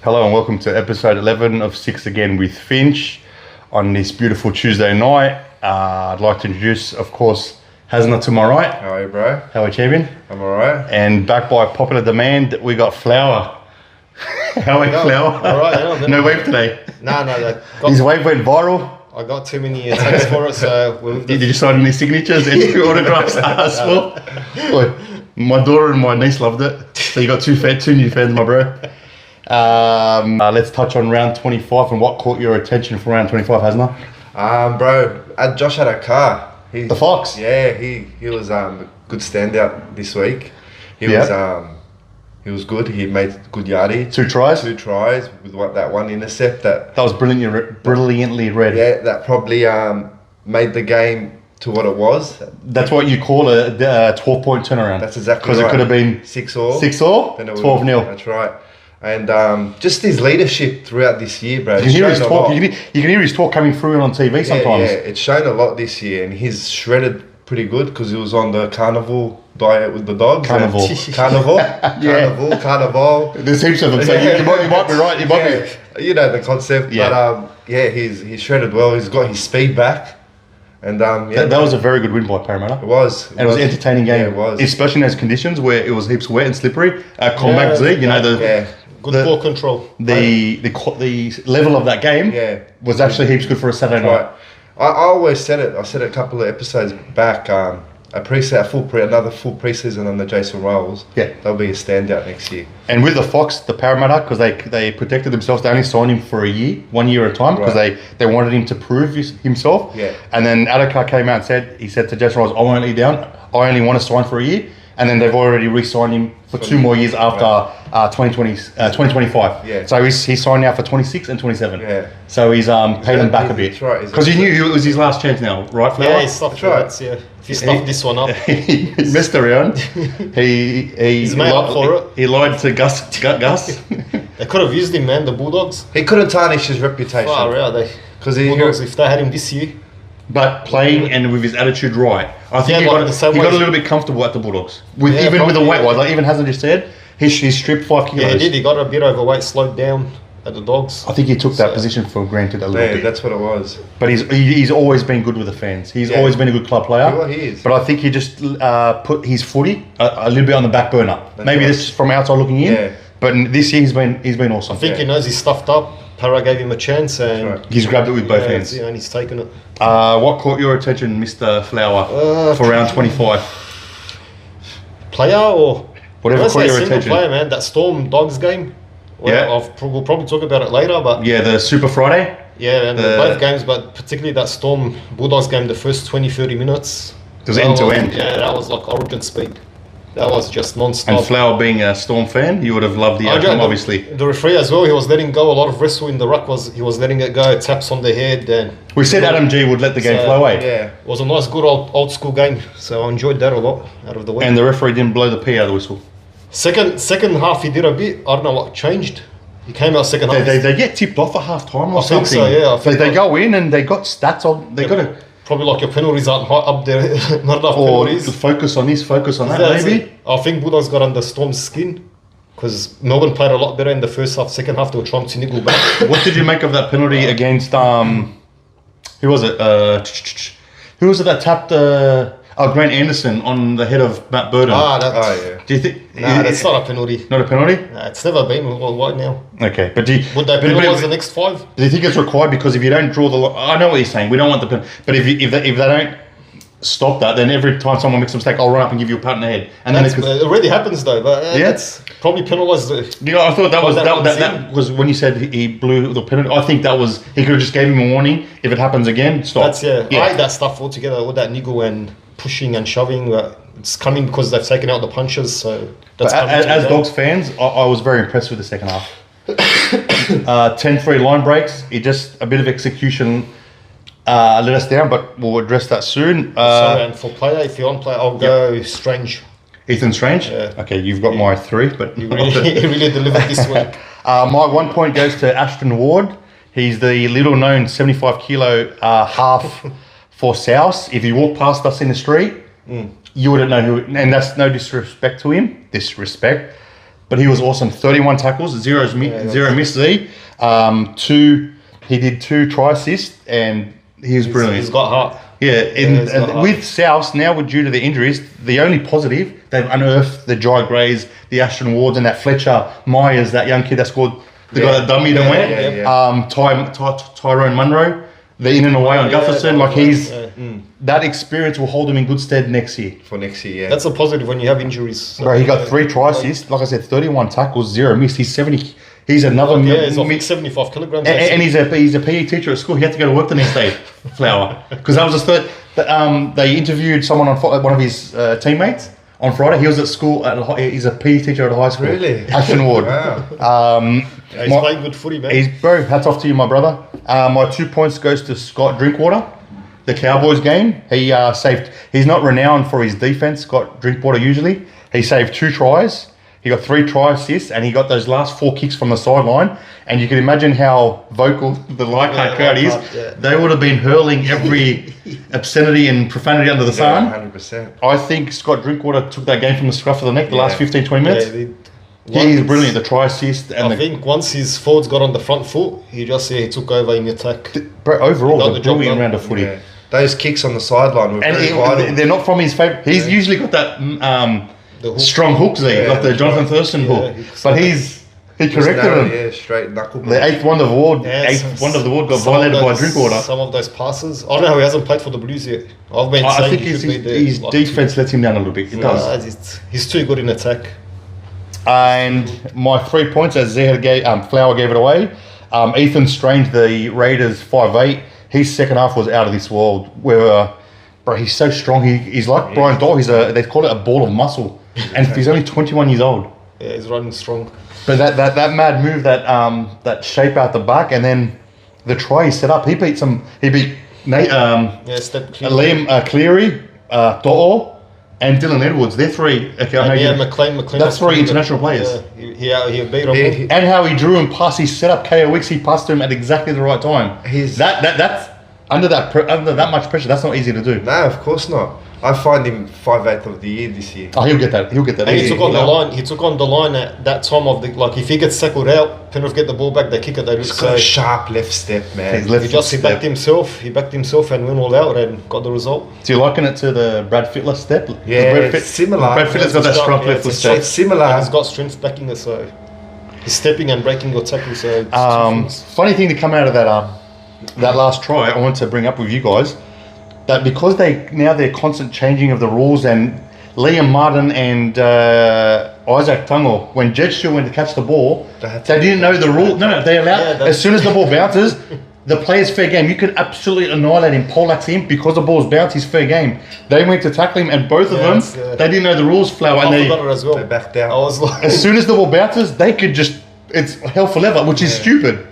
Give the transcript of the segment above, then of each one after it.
Hello and welcome to episode 11 of 6 again with Finch on this beautiful Tuesday night. I'd like to introduce, of course, Hannay to my right. How are you, bro? How are you, champion? I'm alright. And back by popular demand, we got Flower. How are you, Flower? Alright, yeah. No wave today. No. His wave went viral. I got too many attacks for it, so Did you sign any signatures and autographs as well? Boy, my daughter and my niece loved it. So you got two new fans, my bro. Let's touch on round 25 and what caught your attention for round 25, Hannay? Bro, Josh had a car. The Fox? Yeah, he was a good standout this week. He was good. He made good yardage. Two tries with that one intercept that was brilliantly read. Yeah, that probably made the game to what it was. That's what you call a 12-point turnaround. That's exactly right. Because it could have been 6-all. 6-all, 12-0. That's right. And just his leadership throughout this year, bro. You can hear his talk. You can hear his talk coming through on TV sometimes. Yeah, it's shown a lot this year, and he's shredded pretty good because he was on the carnival diet with the dogs. Carnival. Carnival. There's heaps of them, so you might be right. You might be. You know the concept. Yeah. But he's shredded well. He's got his speed back. And that was a very good win by Parramatta. It was. It was an entertaining game. Yeah, it was. Especially in those conditions where it was heaps wet and slippery. Combat Z, good ball control. The level of that game was actually heaps good for a Saturday night. I always said it. I said it a couple of episodes back. Another full preseason on the Jason Rolls. Yeah, they'll be a standout next year. And with the Fox, the Parramatta, because they protected themselves, they only signed him for 1 year at a time because they wanted him to prove himself. Yeah. And then Adokar came out and said to Jason Rolls, I won't let you down. I only want to sign for a year. And then they've already re-signed him for 2 more years after 2025. Yeah. So he's signed now for 26 and 27. Yeah. So he's paid him back a bit. That's right. Because he knew it was his last chance now, right, Flower? Yeah, he stuffed it. Yeah. If he stuffed this one up. He messed around. He's made up for it. He lied to Gus. They could have used him, man, the Bulldogs. He couldn't tarnish his reputation. Far out, Bulldogs, if they had him this year. But playing and with his attitude right, I think he got a little bit comfortable at the Bulldogs. With the weight wise, like even Hassan just said, he stripped 5 kilos. Yeah, he did. He got a bit overweight, slowed down at the Dogs. I think he took that position for granted a little bit. That's what it was. But he's always been good with the fans. He's always been a good club player. Well, he is. But I think he just put his footy a little bit on the back burner. Maybe this is from outside looking in. Yeah. But this year he's been awesome. I think he knows he's stuffed up. Para gave him a chance and he's grabbed it with both hands. And he's taken it. What caught your attention, Mr. Flower, for round 25? Player or whatever caught your attention? Player, man. That Storm Dogs game. Well, we'll probably talk about it later, but the Super Friday. Yeah, and both games, but particularly that Storm Bulldogs game, the first 20-30 minutes. It was end to end. Yeah, that was like origin speed. That was just non-stop. And Flower being a Storm fan, you would have loved the outcome, obviously. The referee as well, he was letting go a lot of wrestle in the ruck. He was letting it go, taps on the head. And we said Adam G would let the game flow away. Yeah, it was a nice, good old school game. So I enjoyed that a lot out of the way. And the referee didn't blow the P out of the whistle. Second half, he did a bit. I don't know what changed. He came out second half. They get tipped off at half time or something. I think so, yeah. They go in and they got stats on. They got to. Probably like your penalties aren't high up there, not enough penalties. Or focus on this, focus on that, maybe. I think Bulldogs got under Storm's skin because Melbourne played a lot better in the first half. Second half, they were trying to niggle back. What did you make of that penalty against who was it? Who was it that tapped Grant Anderson on the head of Matt Burton? Do you think? That's not a penalty. Not a penalty? Nah, it's never been worldwide now. Okay, but would they penalise the next 5? Do you think it's required? Because if you don't draw the line, I know what you're saying. We don't want the penalty, but if they don't stop that, then every time someone makes a mistake, I'll run up and give you a pat in the head. And then it already happens though. But that's probably penalised. I thought that was when you said he blew the penalty. I think that was he could have just gave him a warning. If it happens again, stop. I hate that stuff altogether. All that niggle and pushing and shoving. It's coming because they've taken out the punches. So that's as Dogs fans, I was very impressed with the second half. 10-3 line breaks. It just a bit of execution let us down, but we'll address that soon. Sorry, and for player, if you want player, I'll go Strange. Ethan Strange? Yeah. Okay, you've got my 3, but he really delivered this week. My 1 point goes to Ashton Ward. He's the little known 75 kilo half for South. If you walk past us in the street, you wouldn't know who, and that's no disrespect to him. but he was awesome. 31 tackles, zero misses. He did 2 try assists, and he was brilliant. He's got heart. Yeah, and with South now, due to the injuries, the only positive they've unearthed the Jai Greys, the Ashton Wards, and that Fletcher Myers, that young kid that scored the guy that dummy that went. Tyrone Munro, the in and away on Gutherson. Like that experience will hold him in good stead next year. For next year, yeah. That's a positive when you have injuries. So Bro, he got 3 try assists. Like I said, 31 tackles, 0 miss. He's 70. He's another. He's like 75 kilograms. And he's a PE teacher at school. He had to go to work the next day. Flower, because that was his third. They interviewed someone one of his teammates on Friday. He was at school. He's a PE teacher at a high school. Really? Ashton Ward. Wow. He's playing good footy, man. Bro, hats off to you, my brother. My 2 points goes to Scott Drinkwater. The Cowboys game. He saved. He's not renowned for his defense, Scott Drinkwater usually. He saved 2 tries. He got 3 try assists, and he got those last 4 kicks from the sideline. And you can imagine how vocal the Leichhardt crowd is. Yeah. They would have been hurling every obscenity and profanity under the sun. 100%. I think Scott Drinkwater took that game from the scruff of the neck the last 15, 20 minutes. He's brilliant, the try assist. And I think once his forwards got on the front foot, he took over in the attack. Bro, overall, the brilliant round of footy. Yeah. Those kicks on the sideline were very vital. They're not from his favourite. He's usually got that strong hooks there, like the Jonathan Thurston hook. But he corrected him. Yeah, straight knuckle. The eighth wonder of the ward got violated by Drinkwater. Some of those passes. I don't know how he hasn't played for the Blues yet. I think his defense lets him down a little bit. It does. He's too good in attack. And my 3 points, as Flower gave it away. Ethan Strange, the Raiders 5'8", his second half was out of this world. Bro, he's so strong. He's like Brian Doyle. They call it a ball of muscle. And he's only 21 years old. Yeah, he's running strong. But that mad move, that shape out the back, and then the try he set up. He beat Liam Cleary, To'o, and Dylan Edwards. They're 3. Okay, McLean. That's 3 international players. Yeah, he beat them. And how he drew and passed. He set up KO Wicks. He passed to him at exactly the right time. That's under that much pressure. That's not easy to do. No, of course not. I find him 5/8 of the year this year. Oh, he'll get that. And he took on the line. He took on the line at that time of if he gets tackled out, Penrith get the ball back, they kick it. He's got a sharp left step, man. He backed himself. He backed himself and went all out and got the result. Do you liken it to the Brad Fittler step? Yeah, it's similar. Brad Fittler's got that strong left step. It's similar. And he's got strength backing it, so he's stepping and breaking your tackle. So funny thing to come out of that last try, I want to bring up with you guys. That because they're constant changing of the rules, and Liam Martin and Isaac Tungo, when Jetshire went to catch the ball, they didn't know the rule. No, they allowed as soon as the ball bounces, the player's fair game. You could absolutely annihilate him, poleaxe him because the ball's bounced. He's fair game. They went to tackle him, and both of them, they didn't know the rules. Flower, and I forgot it as well. They backed out. I was like, as soon as the ball bounces, they could it's hell for leather, which is stupid.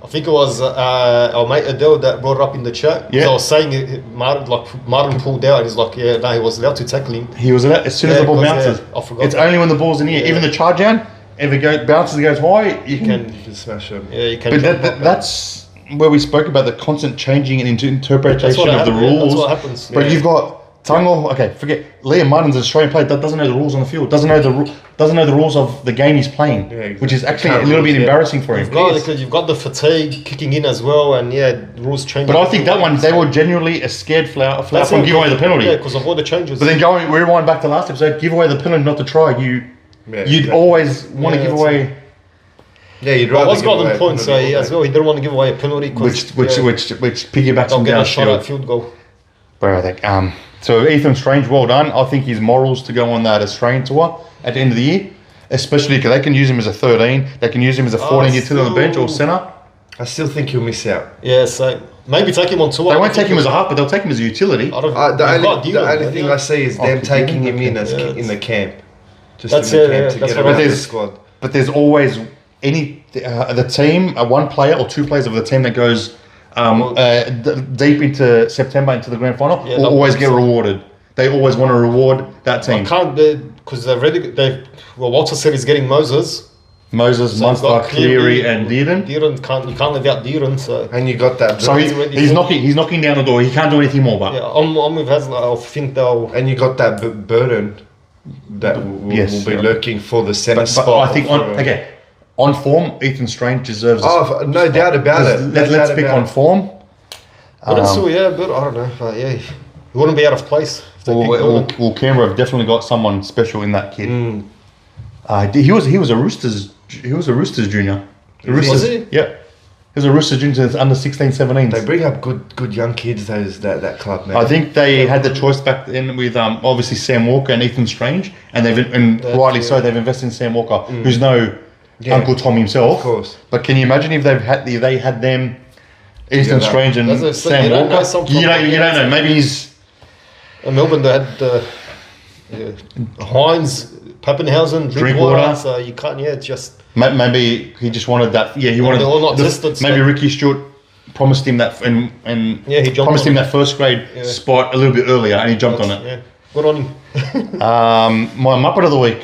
I think it was our mate Adele that brought it up in the chat. Yeah. I was saying Martin pulled out and he's like, he was allowed to tackle him. He was allowed as soon as the ball bounces. I forgot. It's only when the ball's in the air. Even the charge down, if it bounces and goes high, you can smash him. Yeah, you can. But that's where we spoke about the constant changing and interpretation of the rules. That's what happens. But you've got Tungo, forget Liam Martin's an Australian player that doesn't know the rules on the field, doesn't know the rules of the game he's playing, which is actually a little bit embarrassing for him. You've got the fatigue kicking in as well, and rules changing. But I think that one they were genuinely scared Flower from giving away the penalty. Yeah, because of all the changes. But then rewind back to last episode, give away the penalty, not the try. You'd always want to give away. Yeah, you'd rather give away a points as well. He didn't want to give away a penalty, which piggybacks on downfield. Field goal. But I think so Ethan Strange, well done. I think his morals to go on that Australian tour at the end of the year, especially because they can use him as a 13, they can use him as a 14 year two on the bench or centre. I still think he'll miss out. Yeah, so maybe take him on tour. They won't take him as a half, but they'll take him as a utility. The only thing I see is them taking him in in the camp. Just in the camp to get around the squad. But there's always the team, one player or 2 players of the team that goes deep into September into the grand final will always get rewarded. They always want to reward that team. I can't because Walter said he's getting Moses, Munster, Cleary, and Dearden. You can't leave out Dearden. So and you got that. So he's knocking down the door. He can't do anything more. But I'm with Hasler. I think they'll. And you got that Burden. that will Yes, be yeah. looking for the centre But spot. I think on form, Ethan Strange deserves. No doubt about it. Let's pick on form. But it's still, yeah, but I don't know. But yeah, he wouldn't be out of place if they picked Gordon. Well, Canberra have definitely got someone special in that kid. He was a Roosters junior. Was he? Yeah. He was a Roosters junior since under 16, 17. They bring up good young kids. That club, man. I think they had the choice back then with obviously Sam Walker and Ethan Strange, and rightly so, they've invested in Sam Walker, who's no Uncle Tom himself. Of course. But can you imagine if they had them, Ethan Strange and Sam Walker? You don't know. Maybe he's. In Melbourne, they had Hines, Pappenhausen, Drinkwater, so you can't. Yeah, it's just. Maybe he just wanted that. Yeah, he wanted. They're all not tested. Maybe Ricky Stewart promised him that, and he promised him that first grade spot a little bit earlier, and he jumped on it. Yeah, good on him. My Muppet of the week,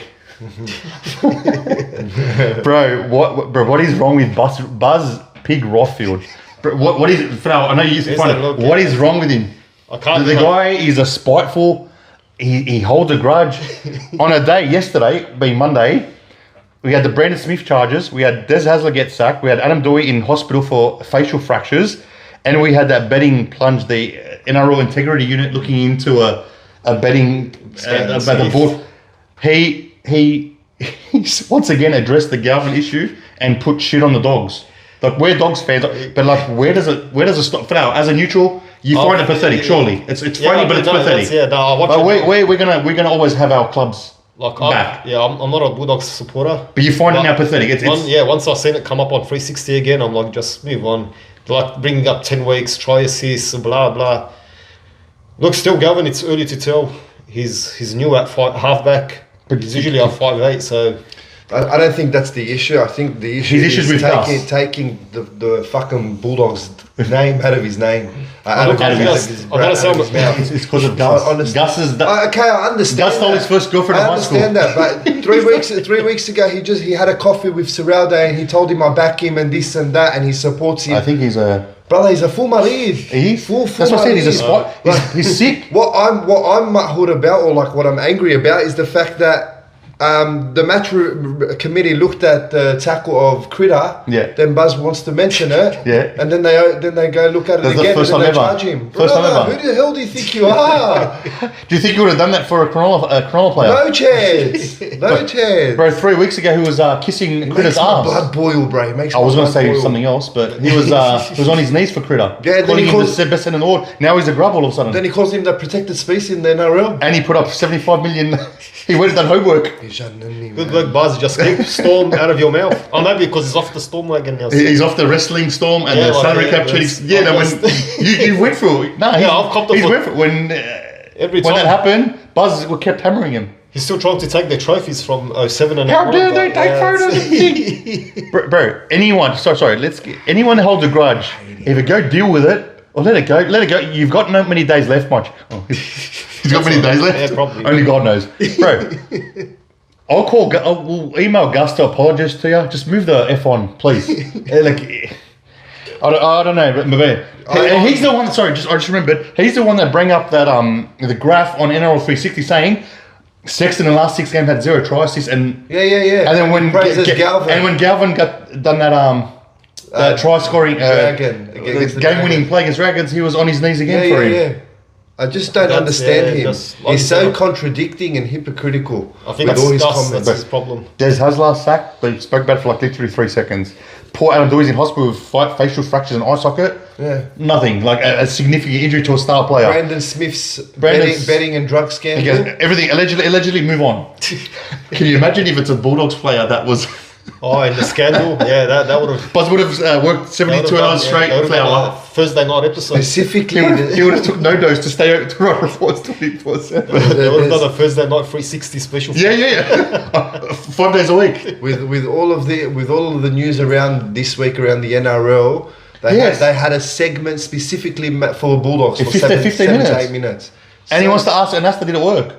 bro. What is wrong with Buzz Pig Rothfield? Bro, what is it? I know you used to find it. What is wrong with him? I can't. The guy is a spiteful. He holds a grudge. On a day yesterday, being Monday. We had the Brandon Smith charges. We had Des Hasler get sacked. We had Adam Dewey in hospital for facial fractures, and we had that betting plunge. The NRL integrity unit looking into a betting about the board. He once again addressed the Galvin issue and put shit on the Dogs. Like we're Dogs fans, but like where does it stop? For now, as a neutral, you find it pathetic. Surely it's funny, but it's pathetic. We're gonna always have our clubs. Like I'm not a Bulldogs supporter. But you find it now pathetic. Once I've seen it come up on 360 again, I'm like, just move on. Like bringing up 10 weeks, try assists, blah blah. Look, still Galvin, it's early to tell. He's new at halfback, but he's usually at 5'8", so. I don't think that's the issue. I think the issue is taking the fucking Bulldogs name out of his name. It's because of Gus. Gus is I understand. Gus stole his first girlfriend in high school. I understand that, but 3 weeks ago he had a coffee with Serralde and he told him I back him and this and that and he supports him. I think he's a brother. He's a full malid. He's full. That's what I said. He's a spot. He's sick. What I'm mahud about, or like what I'm angry about, is the fact that. The match committee looked at the tackle of Critter. Yeah. Then Buzz wants to mention it. Yeah. And then they go look at it again and then they charge him. Who the hell do you think you are? Do you think you would have done that for a Cronulla player? No chance. No chance. Bro, 3 weeks ago he was kissing Critter's arms. Blood boil, bro. I was going to say something else, but he was on his knees for Critter. Yeah. Calling him the best in the world. Now he's a grub all of a sudden. Then he calls him the protected species in the NRL. And he put up 75 million. He went and done homework. Good work, Buzz. Just keep Storm out of your mouth. Oh, maybe because he's off the Storm wagon now. He's off the wrestling Storm and the salary cap treaty. When you went through it. No, I've copped he's went through when that happened, Buzz kept hammering him. He's still trying to take the trophies from 07 and how dare they take photos? Bro, anyone that holds a grudge, either go deal with it or let it go. You've got not many days left, much. Oh, he's got many days left. Yeah, probably. Only God knows, bro. We'll email Gus to apologise to you. Just move the F on, please. I don't know, but he's the one. Sorry, I just remembered. He's the one that bring up that the graph on NRL 360 saying Sexton in the last 6 games had 0 try assists and yeah. And then when Galvin. And when Galvin done that try scoring game winning play against Dragons, he was on his knees again for him. Yeah. I just don't understand him. He's so contradicting and hypocritical. I think that's his problem. Des Hasler sacked, but he spoke about it for like literally 3 seconds. Poor Adam Dewey's in hospital with facial fractures and eye socket. Yeah. Nothing. Like a significant injury to a star player. Brandon Smith's betting and drug scandal. Everything allegedly move on. Can you imagine if it's a Bulldogs player that was... Oh, and the scandal, that would have... Buzz would have worked 72 hours straight. Thursday night episode. Specifically... he would have took no dose to stay out to write reports 24/7. There would have done a Thursday night 360 special. Yeah. 5 days a week. With all of the news around this week around the NRL, they had a segment specifically for Bulldogs for 15 minutes. And he wants to ask, and Asta did it work.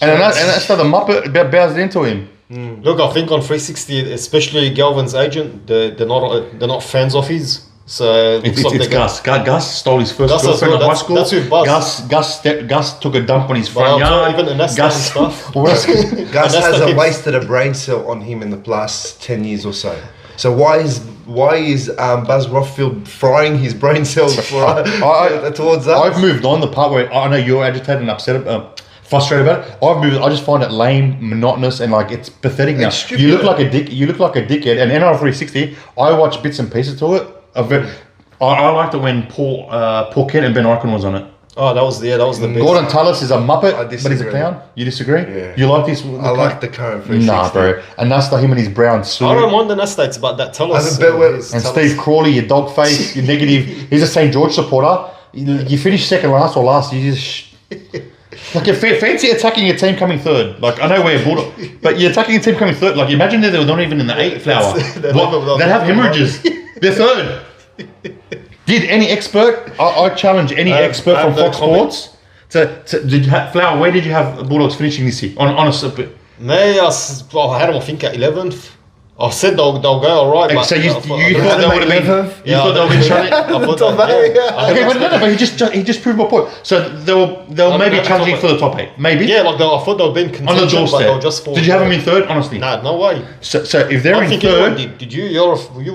And that's how the Muppet bowsed into him. Look, I think on 360, especially Galvin's agent, they're not fans of his. So It's Gus. Gus stole his first girlfriend in high school. That's with Buzz. Gus took a dump on his front yard. Even Anesta and stuff. Gus Anesta hasn't keeps- wasted a brain cell on him in the last 10 years or so. So why is Buzz Rothfield frying his brain cells towards us? I've moved on the part where I know you're agitated and upset, frustrated about it. I've moved. I just find it lame, monotonous, and like it's pathetic now. Stupid. You look like a dick. You look like a dickhead. And NRL 360, I watch bits and pieces to it. I liked it when Paul Kent and Ben Arkin was on it. Oh, that was the best. Gordon Tallis is a muppet, I but he's disagree. a clown. You disagree? Yeah. You like this? I like the current 360. Nah, bro. And that's him in his brown suit. I don't mind the Nestates, but that tell us. And Steve Crawley, your dog face, your negative. He's a St. George supporter. You finish second last or last. You just like you fancy attacking your team coming third. Like I know we're Bulldog, but you're attacking a team coming third. Like imagine they were not even in the 8th flower. They'd have hemorrhages. They're third. Did any expert? I challenge any expert from Fox Sports. Flower, where did you have Bulldogs finishing this year? On a Me, I had them, I think, at 11th. I said they'll go all right. But so you thought they would have been? You Yeah, thought they would have been shut it? I thought that, yeah. Okay, but he just proved my point. So they'll maybe challenging for the top 8, maybe. Yeah, like I thought they'll be in contention, On the but they'll doorstep. just fall. Did you have them in third? Honestly, Nah, no way. So if they're I in think third, did you? You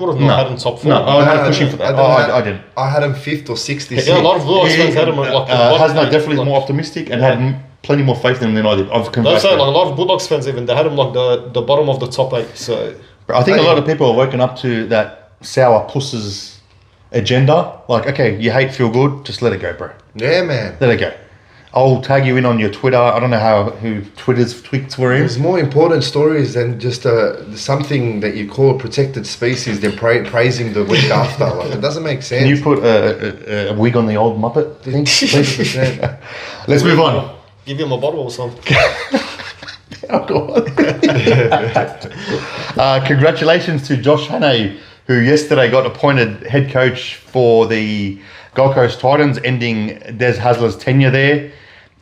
would have not had them top 4. no, I had pushing for that. I didn't. I had him 5th or 6th this Yeah, year. a lot of Bulldogs fans had them like. Hasna definitely more optimistic and had plenty more faith in them than I did. I've Don't convinced say them. like a lot of Bulldogs fans even they had them like the bottom of the top 8. So I think a lot of people are woken up to that sour pusses agenda. Like, okay, you hate feel good, just let it go, bro. Yeah, man. Let it go. I'll tag you in on your Twitter. I don't know who tweets were in. There's more important stories than just something that you call a protected species. They're praising the week after. Like, it doesn't make sense. Can you put a wig on the old Muppet thing? 100%. Let's move on. give him a bottle or something. Oh, God. Congratulations to Josh Hannay, who yesterday got appointed head coach for the Gold Coast Titans, ending Des Hasler's tenure there.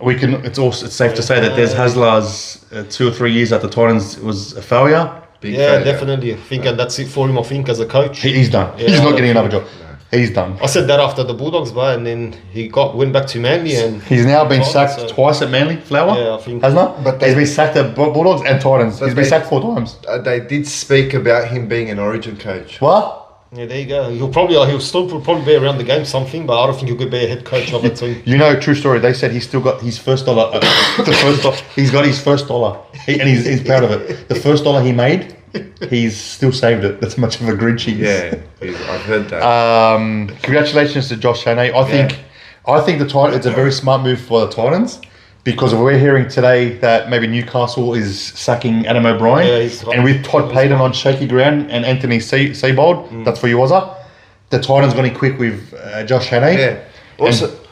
It's safe to say that Des Hasler's 2 or 3 years at the Titans was a failure. Big Yeah, failure. definitely. I think and that's it for him. I think as a coach, He's done. Yeah, He's I not don't getting another think- job. He's done. I said that after the Bulldogs bar, and then he went back to Manly, and He's now been Titans, sacked so- twice at Manly, Flower. Yeah, I think- Hasn't he? But He's been sacked at Bulldogs and Titans. But He's been they- sacked 4 times. They did speak about him being an Origin coach. What? Yeah, there you go. He'll still probably be around the game something, but I don't think he could be a head coach of a team. You know, true story. They said he's still got his first dollar. He's got his first dollar, and he's proud of it. The first dollar he made, he's still saved it. That's much of a Grinch he is. Yeah, I've heard that. Congratulations to Josh Hannay. I think the Titans. It's a very smart move for the Titans because we're hearing today that maybe Newcastle is sacking Adam O'Brien, Yeah, and with Todd Payton on shaky ground and Anthony Seibold, that's for you, Wazza. The Titans going quick with Josh Hannay. Yeah.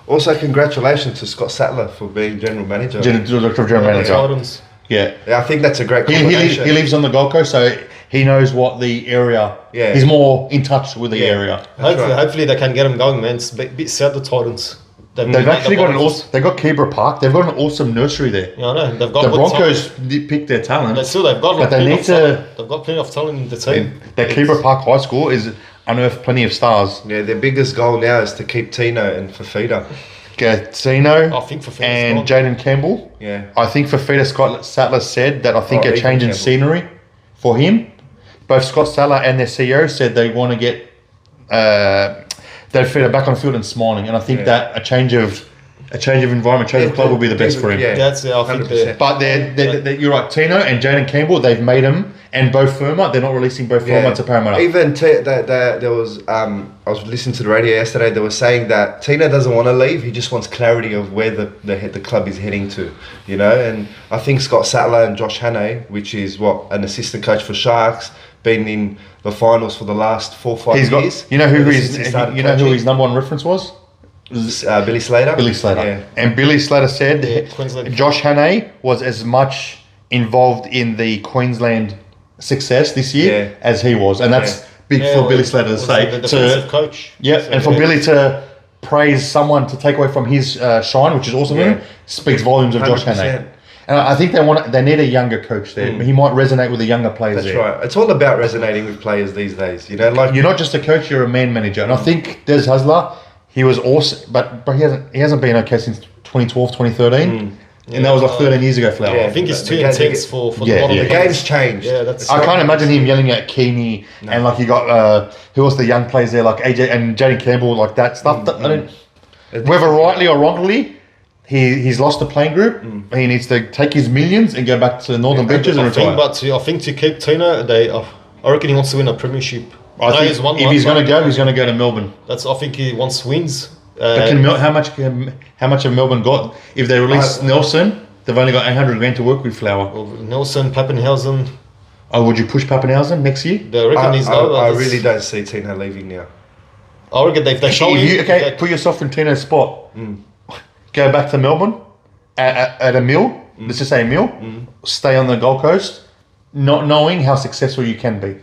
Also, congratulations to Scott Sattler for being general manager. Director of General Manager. Titans. Yeah. Yeah, I think that's a great He combination. lives on the Gold Coast, so he knows what the area. Yeah. He's more in touch with the area. Hopefully they can get him going, man. It's a bit sad the Titans. They've actually got they've got Kebra Park. They've got an awesome nursery there. Yeah, I know. They've got The good Broncos talent. picked their talent. They've got but they plenty need of to. talent. They've got plenty of talent in the team. That Kebra Park High School is unearthed plenty of stars. Yeah, their biggest goal now is to keep Tino and Fafita. Tino I think Fafita's and gone. Jaden Campbell. Yeah. I think Fafita, Scott Sattler said that I think a Ethan change in Campbell. scenery for him. Both Scott Sattler and their CEO said they want to get Fafita back on the field and smiling, and I think that a change of environment, change of club will be the best for him. Yeah. That's I think 100%. But you're right, Tino and Jaden Campbell, they've made him, and Bo Firma, they're not releasing Bo Firma to Parramatta. Even there was I was listening to the radio yesterday. They were saying that Tino doesn't want to leave. He just wants clarity of where the club is heading to, you know. And I think Scott Sattler and Josh Hannay, which is an assistant coch for Sharks, been in the finals for the last 4 or 5 years. You know who Ever his since he started who coaching. his number one reference was? Billy Slater. Billy Slater. Yeah. And Billy Slater said Queensland. Josh Hannay was as much involved in the Queensland success this year as he was, and that's big for Billy Slater to was say. the defensive coach. Yeah, So, and for Billy to praise someone to take away from his shine, which is awesome, speaks volumes of Josh Hannay. And I think they need a younger coach there. He might resonate with the younger players. That's right. It's all about resonating with players these days. You know, like you're not just a coach; you're a man manager. And I think Des Hasler, he was awesome, but he hasn't been okay since 2012, 2013. And that was like 13 years ago, Flower. Yeah, I think it's too intense for the model. The game's changed. Yeah, that's. I can't imagine him yelling at Keeney and like you got who else the young players there like AJ and Jaden Campbell like that stuff. I don't, whether rightly or wrongly, he's lost the playing group. He needs to take his millions and go back to the Northern Beaches and retire. I think to keep Tina, I reckon he wants to win a premiership. I think if he's going to go, he's going to go to Melbourne. I think he wants wins. But how much have Melbourne got? If they release Nelson, they've only got 800 grand to work with, Flower. Well, Nelson, Pappenhausen. Oh, would you push Pappenhausen next year? They reckon he's low. I really don't see Tina leaving now. I reckon if they show him... put yourself in Tino's spot. Go back to Melbourne at a mill. Let's just say a mill. Stay on the Gold Coast, not knowing how successful you can be.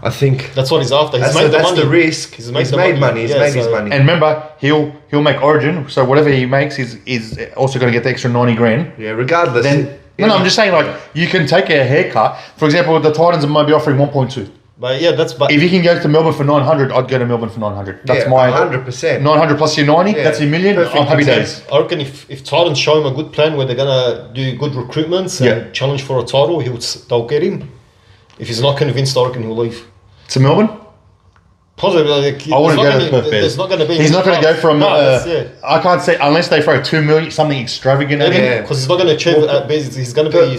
I think that's what he's after. He's made that's the risk. He's made money. He's made his money. And remember, he'll make Origin. So whatever he makes is also going to get the extra 90 grand. Yeah, regardless. No, I'm just saying, like, you can take a haircut. For example, the Titans might be offering 1.2. But yeah, but if you can go to Melbourne for 900, I'd go to Melbourne for 900. That's my 100%. 900 plus your 90. That's a million. I'm happy days. I reckon if Titans show him a good plan where they're gonna do good recruitments and challenge for a title, they'll get him. If he's not convinced, I reckon he'll leave. To Melbourne? Possibly. I wouldn't go to Perth Bears. There's not going to be. He's not going to go from. I can't say unless they throw 2 million, something extravagant at him. Because he's not going to achieve at Bears. He's going to be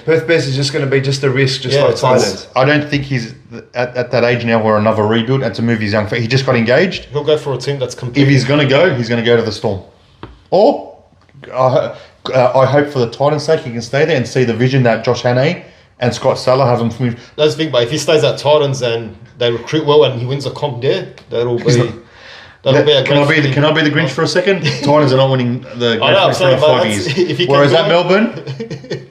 Perth Bears is just going to be just a risk, like Titans. I don't think he's at that age now where another rebuild and to move his young. He just got engaged. He'll go for a team that's competing. If he's going to go to the Storm. Or I hope for the Titans' sake he can stay there and see the vision that Josh Hannay and Scott Salah have him move. That's the thing, but if he stays at Titans and they recruit well and he wins a comp there, that'll be a great. Can I be the Grinch for a second? Titans are not winning the Grand Prix for 5 years. Whereas at Melbourne,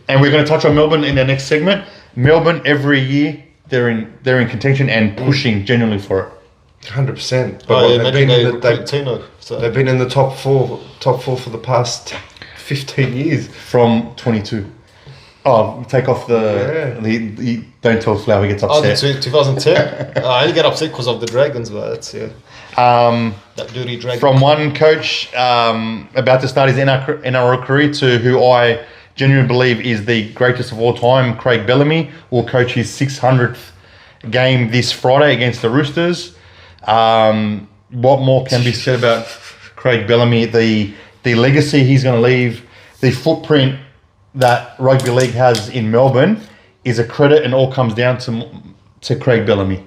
and we're going to touch on Melbourne in the next segment. Melbourne every year they're in contention and pushing genuinely for it. 100%. They've been in the top four for the past 15 years. From 22. Oh, take off the don't tell Flower he gets upset. 2010. I only get upset because of the Dragons, but that's that dirty Dragon. From one coach about to start his NRL career to who I genuinely believe is the greatest of all time, Craig Bellamy, will coach his 600th game this Friday against the Roosters. What more can be said about Craig Bellamy? The legacy he's going to leave, the footprint that rugby league has in Melbourne is a credit, and all comes down to Craig Bellamy.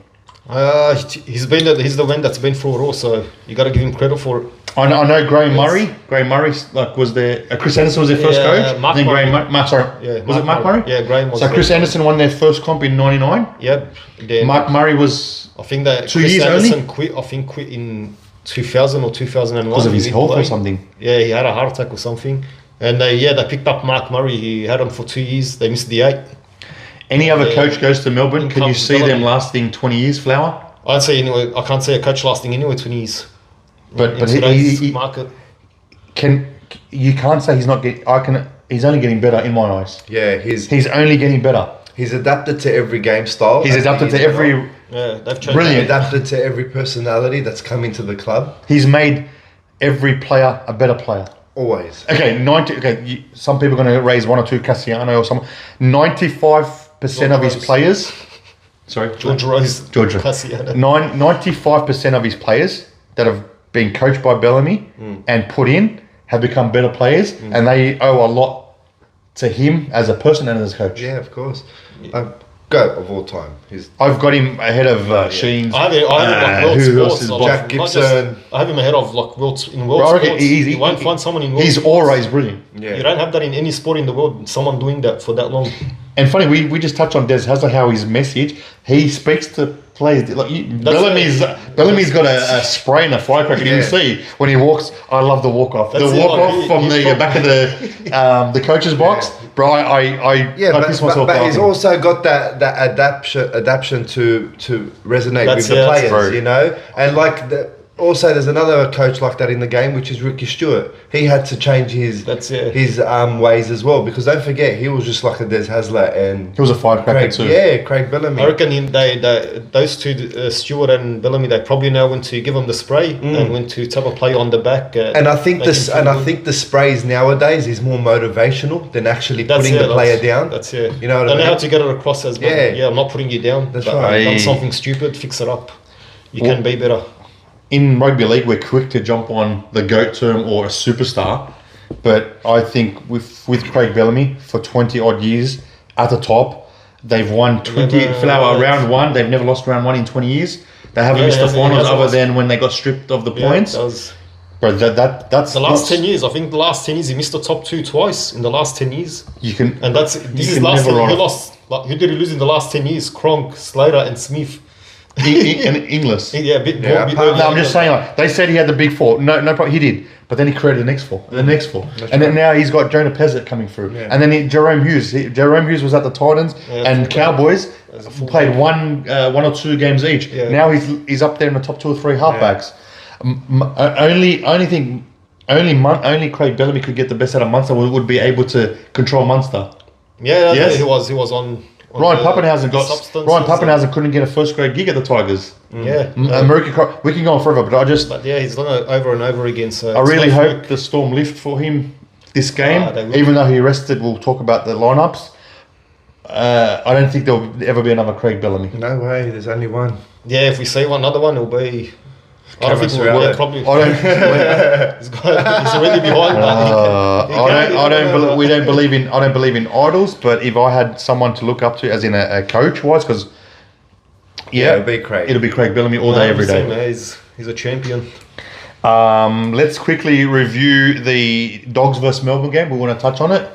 He's the one that's been through it all, so you got to give him credit for it. I know Graham Murray. Graham Murray was there. Chris Anderson was their first coach. Mark then Murray. Was it Mark Murray? Yeah, Graham was. So Chris Anderson won their first comp in '99. Yep. Then Mark Murray was. I think that 2 Chris years Anderson only. quit in 2000 or 2001 because of his health or something. Yeah, he had a heart attack or something. And they picked up Mark Murray. He had him for 2 years. They missed the 8. Any other coach goes to Melbourne, can you see them lasting 20 years, Flower? I'd say anyway. I can't say a coach lasting anyway 20 years. But he market. You can't say he's not getting. He's only getting better in my eyes. Yeah, he's only getting better. He's adapted to every game style. He's adapted to every. Yeah, they've changed. Brilliant. Adapted to every personality that's come into the club. He's made every player a better player. Always. Okay, some people are going to raise one or two Cassiano or something. 95% of his players. Sorry, George Rose. Cassiano. 95% of his players that have been coached by Bellamy and put in have become better players, and they owe a lot to him as a person and as a coach. Yeah, of course. GOAT of all time. I've got him ahead of Sheens. I have him world sports. Jack Gibson. I have him ahead of world sports. You won't find someone in world his sports. aura is brilliant. Yeah. You don't have that in any sport in the world. Someone doing that for that long. And funny, we just touched on Des Hasler, how his message, he speaks to players. Bellamy's got a spray and a firecracker. You can see when he walks. I love the walk off. The walk off from the back of the coach's box. Bro, I piss myself but off. he's also got that adaptation to resonate with the players, you know, and Also, there's another coach like that in the game, which is Ricky Stewart. He had to change his ways as well, because don't forget, he was just like a Des Hasler and He was a firecracker too. Yeah, Craig Bellamy. I reckon those two, Stewart and Bellamy, they probably know when to give them the spray and when to tap a play on the back. And I think the sprays nowadays is more motivational than actually putting the player down. That's You know what I mean? mean? How to get it across as well. Yeah, I'm not putting you down. That's but right. You've done something stupid, fix it up. You can be better. In rugby league, we're quick to jump on the GOAT term or a superstar, but I think with Craig Bellamy for 20 odd years at the top, they've won 20 round one. They've never lost round one in 20 years. They haven't missed the finals other than when they got stripped of the points. But that's the last 10 years. I think the last 10 years he missed the top two twice in the last 10 years. You can, and this is last. He lost. Who did he lose in the last 10 years? Kronk, Slater, and Smith. In Inglis. Yeah, a bit more. No, I'm just saying, like, they said he had the big four. No problem. He did. But then he created the next four. Then now he's got Jonah Pezzett coming through. Yeah. And then Jerome Hughes. Jerome Hughes was at the Titans and Cowboys. Played one or two games each. Yeah. Now he's up there in the top 2 or 3 halfbacks. Only Craig Bellamy could get the best out of Munster. Would be able to control Munster. Yeah, yes? he was on. Ryan Pappenhausen couldn't get a first grade gig at the Tigers. Yeah, America. We can go on forever, but he's done it over and over again. So I really hope the Storm lift for him this game. Even though he rested, we'll talk about the lineups. I don't think there'll ever be another Craig Bellamy. No way. There's only one. Yeah, if we see another one, it'll be. I don't think we'll probably. He's already behind. I don't believe in idols, but if I had someone to look up to, as in a coach wise, because it'll be Craig Bellamy all day, every day. He's a champion. Let's quickly review the Dogs versus Melbourne game. We want to touch on it.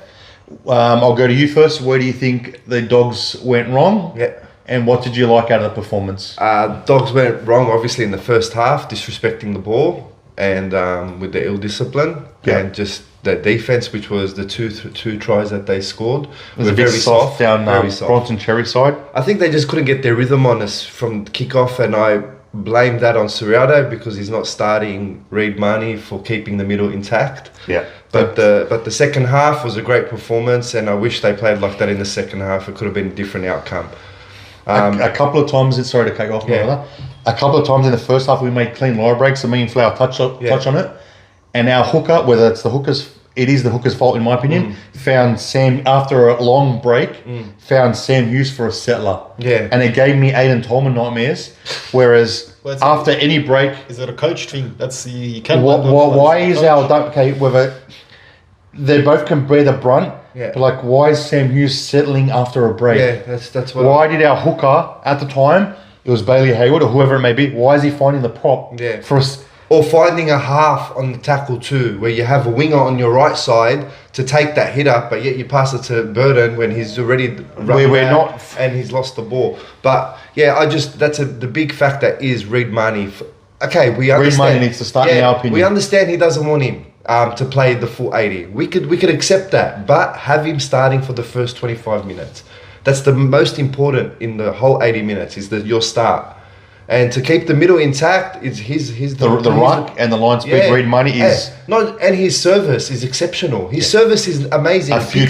I'll go to you first. Where do you think the Dogs went wrong? Yeah. And what did you like out of the performance? Dogs went wrong, obviously, in the first half, disrespecting the ball and with the ill discipline and just the defense, which was the two tries that they scored. It was a bit soft down Bronson Cherry side. I think they just couldn't get their rhythm on us from kickoff, and I blame that on Suriado because he's not starting Reid Marnie for keeping the middle intact. Yeah. But the second half was a great performance, and I wish they played like that in the second half. It could have been a different outcome. A couple of times, sorry to cut you off, brother. A couple of times in the first half, we made clean line breaks, and me and Flower touch on it. And our hooker, whether it's the hooker's, it is the hooker's fault in my opinion, found Sam, after a long break, found Sam Hughes for a settler. Yeah. And it gave me Aidan Tolman nightmares, whereas after any break... Is it a coach thing? That's you can't... Why is whether they both can bear the brunt, but like, why is Sam Hughes settling after a break? Yeah, that's what... Why did our hooker, at the time, it was Bailey Hayward or whoever it may be, why is he finding the prop for us? Or finding a half on the tackle too, where you have a winger on your right side to take that hit up, but yet you pass it to Burden when he's already and he's lost the ball. But that's the big factor is Reid Marnie. Okay, we understand. Reid Marnie needs to start, in our opinion. We understand he doesn't want him to play the full 80. We could accept that, but have him starting for the first 25 minutes. That's the most important in the whole 80 minutes is your start. And to keep the middle intact is the ruck and the line speed. Reid Marnie is and his service is exceptional. His service is amazing. A few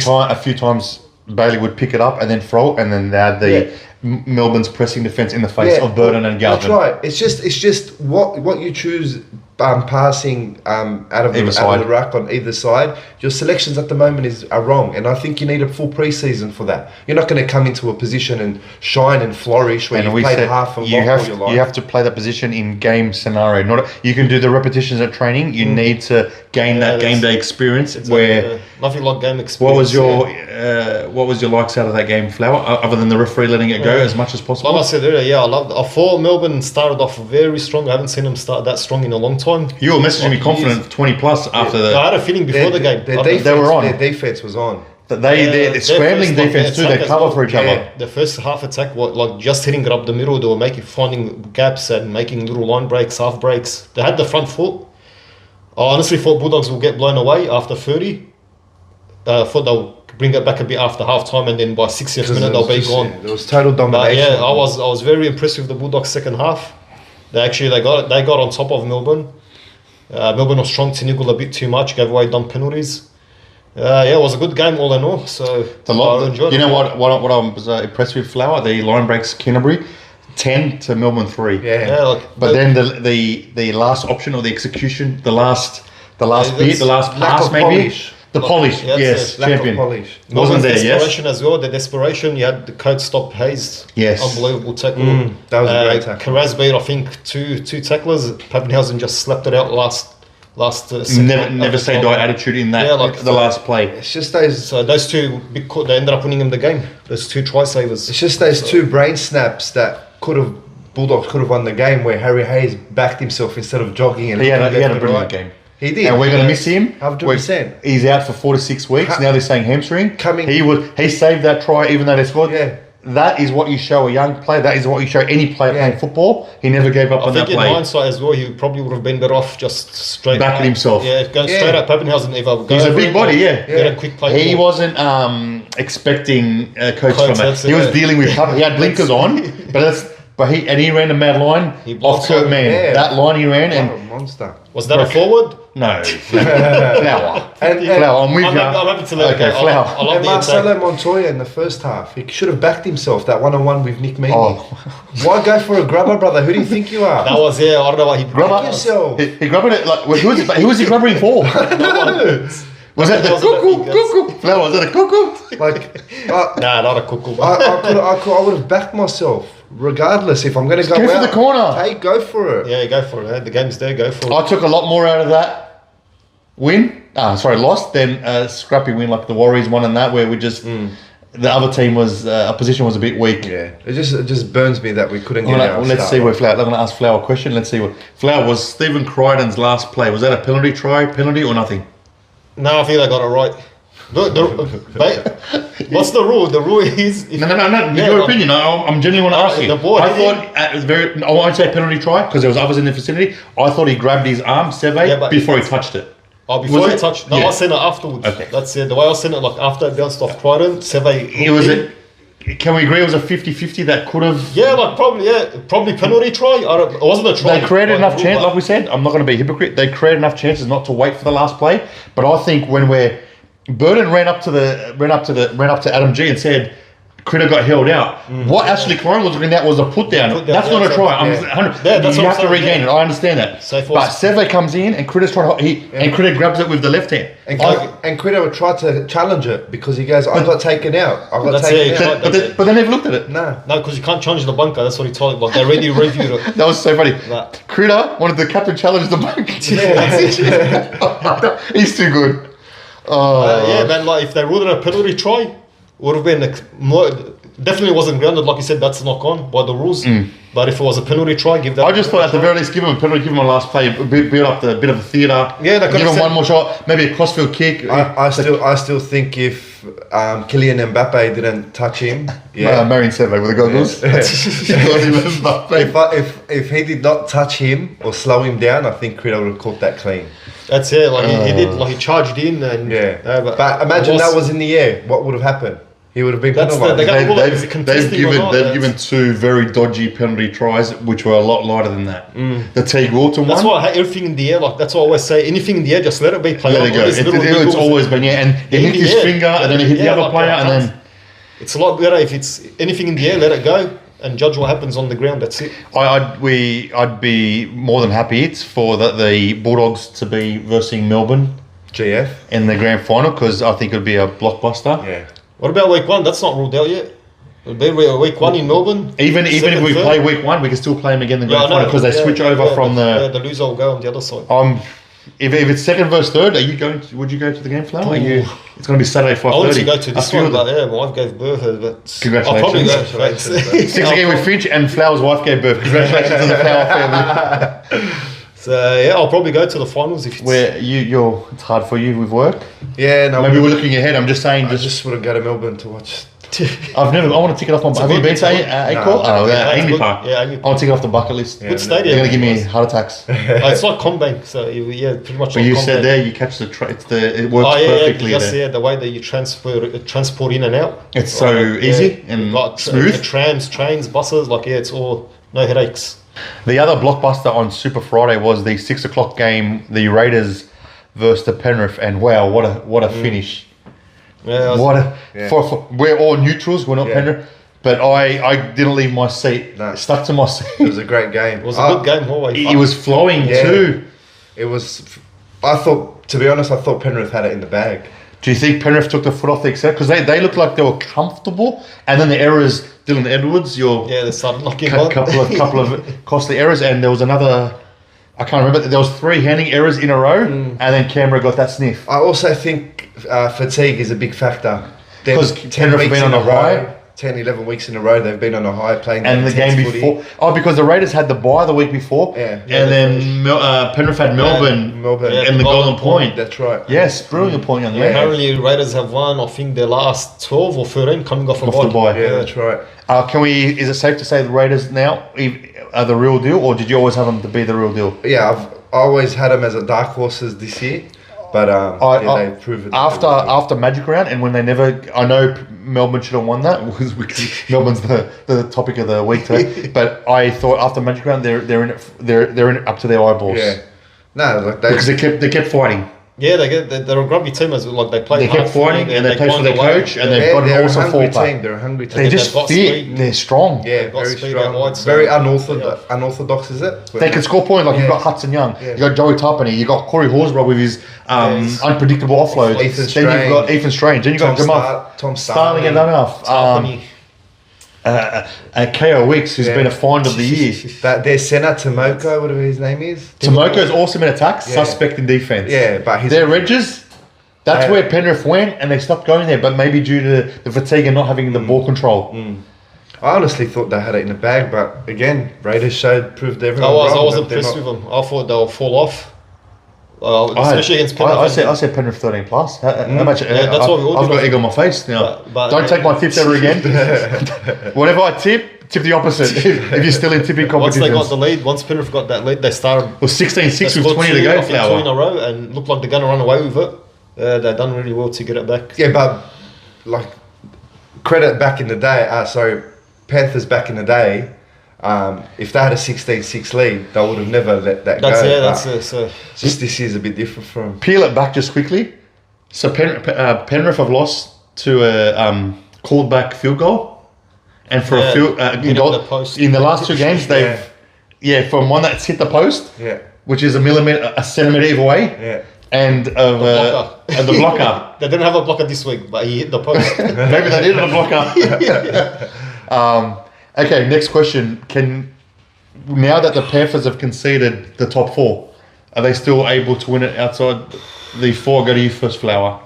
times Bailey would pick it up and then throw, and then they had the Melbourne's pressing defense in the face of Burden and Galvin. That's right. It's just what you choose. Passing out of the ruck on either side, your selections at the moment are wrong, and I think you need a full pre-season for that. You're not going to come into a position and shine and flourish when you've played half a lot all your life. You have to play that position in game scenario. You can do the repetitions at training. You need to gain that game day experience. Nothing like game experience. What was your likes out of that game, Flower? Other than the referee letting it go as much as possible. Like I said earlier, I loved it. I thought Melbourne started off very strong. I haven't seen them start that strong in a long time. You were messaging me confident 20 plus after the... I had a feeling before the game. They were on. Their defence was on. They're scrambling defence too. They cover for each other. The first half attack was like just hitting it up the middle. They were finding gaps and making little line breaks, half breaks. They had the front foot. I honestly thought Bulldogs will get blown away after 30. Thought they'll bring it back a bit after half time, and then by 60th minute they'll be gone. There was total domination. But I was very impressed with the Bulldogs second half. They got on top of Melbourne. Melbourne was strong to niggle a bit too much, gave away dumb penalties. It was a good game all in all. So I enjoyed it. You know what I was impressed with Flower? The line breaks Canterbury 10 to Melbourne 3. But then the last option or the execution, the last bit, the last pass maybe. Polish. The polish, yes, Lack champion. of polish. Wasn't there, desperation yes? as well. The desperation, you had the coach stop Hayes. Yes. Unbelievable tackle. That was a great tackle. Carras beat, I think, two tacklers. Pappenhausen just slapped it out last second. Never say die attitude in that the last play. It's just those. So those two, they ended up winning him the game. Those two try savers. It's just those two brain snaps that Bulldogs could have won the game, where Harry Hayes backed himself instead of jogging and He had looking a left and brilliant right. game. He did. And we're going to miss him. 100%. He's out for 4 to 6 weeks. Now they're saying hamstring. Coming. He saved that try even though they scored. Yeah. That is what you show a young player. That is what you show any player playing football. He never gave up on that play. I think in hindsight as well, he probably would have been better off just straight backing himself. Yeah, going straight at Pappenhausen. He's a big body, Get a quick play. He wasn't expecting coach from it. He was dealing with. He had blinkers on, but he ran a mad line off Kurt Mann. Yeah. That line he ran, What a and monster. Was that a forward? no, Flower. Flower, I'm with you. I'm happy to let Okay, go. Flower. I love And the attack. Marcelo Montoya in the first half, he should have backed himself that 1-on-1 with Nick Meaney. Oh. Why go for a grubber, brother? Who do you think you are? That was, I don't know what he Grubber. Back yourself. He grabbed it like who was he grabbing for? Was that the cuckoo? Flower, was that a cuckoo? Like, Nah, not a cuckoo. I would have backed myself, regardless. If I'm going to go Go out, for the corner. hey, go for it. Yeah, go for it. The game's there. Go for it. I took a lot more out of that loss than a scrappy win like the Warriors won and that, where we just the other team was opposition was a bit weak. Yeah, it just burns me that we couldn't get our Let's start. see where Flower. I'm going to ask Flower a question. Let's see what Flower was. Stephen Crichton's last play, was that a penalty or nothing? No, I think I got it right. What's the rule? The rule is... No. Your opinion. I'm genuinely want to ask you. The board, I thought it was very. I won't say penalty try because there was others in the vicinity. I thought he grabbed his arm, Seve, before he touched it. Oh, before Was he it? touched... No, Yeah. I sent it afterwards. Okay. That's it. The way I sent it, like after it bounced off Crichton, Seve... It was a. Can we agree it was a 50-50 that could have... Yeah, like probably penalty try. It wasn't a try. They created enough rule, chance, but- like we said. I'm not going to be a hypocrite. They created enough chances not to wait for the last play. But I think when Burden ran up to Adam G and said, Critter got held out. What Ashley Klein was looking at was a put down. That's not a try. that's you what have to I'm saying, regain it. I understand that. So But Seve comes in and Critter's trying to and Critter grabs it with the left hand. And Critter tried to challenge it because he goes, I got taken out. I got That's taken it. out. But they never looked at it. No. No, because you can't challenge the bunker. That's what he told. Like they already reviewed it. That was so funny. That. Critter wanted the captain challenge the bunker. He's too good. Yeah, man. Like if they ruled it a penalty try, would have been more. Definitely wasn't grounded, like you said. That's knock on by the rules. But if it was a penalty try, give that. I just thought at the very least, give him a penalty, give him a last play, build up the bit of a theatre. Yeah, they could give have him said- one more shot, maybe a crossfield kick. I still think if Kylian Mbappe didn't touch him, Marion Seve with the goggles. if he did not touch him or slow him down, I think Critter would have caught that clean. That's it. Like he did. Like he charged in and But imagine that was in the air. What would have happened? He would have been That's penalised. They've given two very dodgy penalty tries, which were a lot lighter than that. The Teague Walton That's one. why I hate everything in the air. Like that's what I always say. Anything in the air, just let it be. Play Let it go. It's always been and he hit his finger, and then he hit the other player, and then. It's a lot better if it's anything in the air. Let it go and judge what happens on the ground. That's it. I'd be more than happy for the Bulldogs to be versing Melbourne GF in the grand final because I think it would be a blockbuster. Yeah. What about week one? That's not ruled out yet. It'll be week one in Melbourne. Even if we play week one, we can still play them again in the grand final because they switch over from the loser will go on the other side. If it's second versus third, would you go to the game, Flower? It's going to be Saturday 5:30. I wanted to go to this one, but my wife gave birth. But Congratulations. I'll probably go. Congratulations. 6 again with Finch and Flower's wife gave birth. Congratulations to the Flower family. So I'll probably go to the finals if it's... Where it's hard for you with work. Yeah, no. Maybe we're looking ahead. I'm just saying. I just want to go to Melbourne to watch. I want to tick it off my. Have you been to Amy Park? Yeah, Amy I want to tick it off the bucket list. Good stadium. You're going to give me heart attacks. It's like Combank, so pretty much. But like you Combank. said there you catch it works perfectly there. The way that you transport in and out. It's so easy and got smooth. The trams, trains, buses, it's all No headaches. The other blockbuster on Super Friday was the 6 o'clock game, the Raiders versus the Penrith, and wow, what a finish! Yeah, For we're all neutrals, we're not Penrith, but I didn't leave my seat, stuck to my seat. It was a great game. it was a good game always. It was flowing too. It was. I thought, to be honest, I thought Penrith had it in the bag. Do you think Penrith took the foot off the accelerator? Because they looked like they were comfortable, and then the errors, Dylan Edwards, they started knocking couple of costly errors, and there was another. I can't remember. There was 3 handing errors in a row, and then Canberra got that sniff. I also think fatigue is a big factor. Because Penrith have been on a high. 10, 11 weeks in a row, they've been on a high playing. And the game before. Footy. Oh, because the Raiders had the bye the week before. Yeah. And then Penrith had Melbourne and the Golden Point. That's right. Yes, brilliant point on that. Apparently, Raiders have won, I think, their last 12 or 13 coming off the bye. Yeah, that's right. Is it safe to say the Raiders now are the real deal, or did you always have them to be the real deal? Yeah, I've always had them as a dark horses this year. But they've proven after Magic Round, and when they never, I know Melbourne should have won that. Melbourne's the topic of the week today. But I thought after Magic Round, they're in it up to their eyeballs. Yeah, no, like because they kept fighting. Yeah, they're a rugby team as well. Like they play. They kept fighting, and they played for their coach, and they've got also fall back. They're a hungry team. They just fit. They're strong. Yeah, very strong. Very unorthodox, is it? They can score points. Like you've got Hudson Young, you've got Joey Tapine, you've got Corey Horsburgh with his unpredictable offloads. Then you've got Ethan Strange. Then you've got Tom Starling and enough. KO Wicks, who's been a find of the year. Their centre, Tomoko, whatever his name is. Tomoko's awesome in attack, suspect in defence. Yeah, but their Regis, that's where Penrith went, and they stopped going there, but maybe due to the fatigue and not having the ball control. I honestly thought they had it in the bag, but again, Raiders proved everyone wrong. I was impressed with them. I thought they'll fall off. Especially against Penrith. I said Penrith 13 plus. How much? That's what we all I've got egg on my face now. But don't take my tips ever again. Whatever I tip the opposite. If you're still in tipping competitions. Once they got the lead, once Penrith got that lead, they started. Well, 16-6 with 20 to go. 2 in a row, and looked like they're going to run away with it. They've done really well to get it back. Yeah, but like credit back in the day. Panthers back in the day. If they had a 16-6 lead, they would have never let that go. Just this year's a bit different from. Peel it back just quickly. So Penrith have lost to a called back field goal, and for a field in the last 2 games they've from one that's hit the post, which is a centimetre either way, and of the blocker. They didn't have a blocker this week, but he hit the post. Maybe they did have a blocker. Okay, next question. Now that the Panthers have conceded the top 4, are they still able to win it outside the 4? Go to you first, Flower.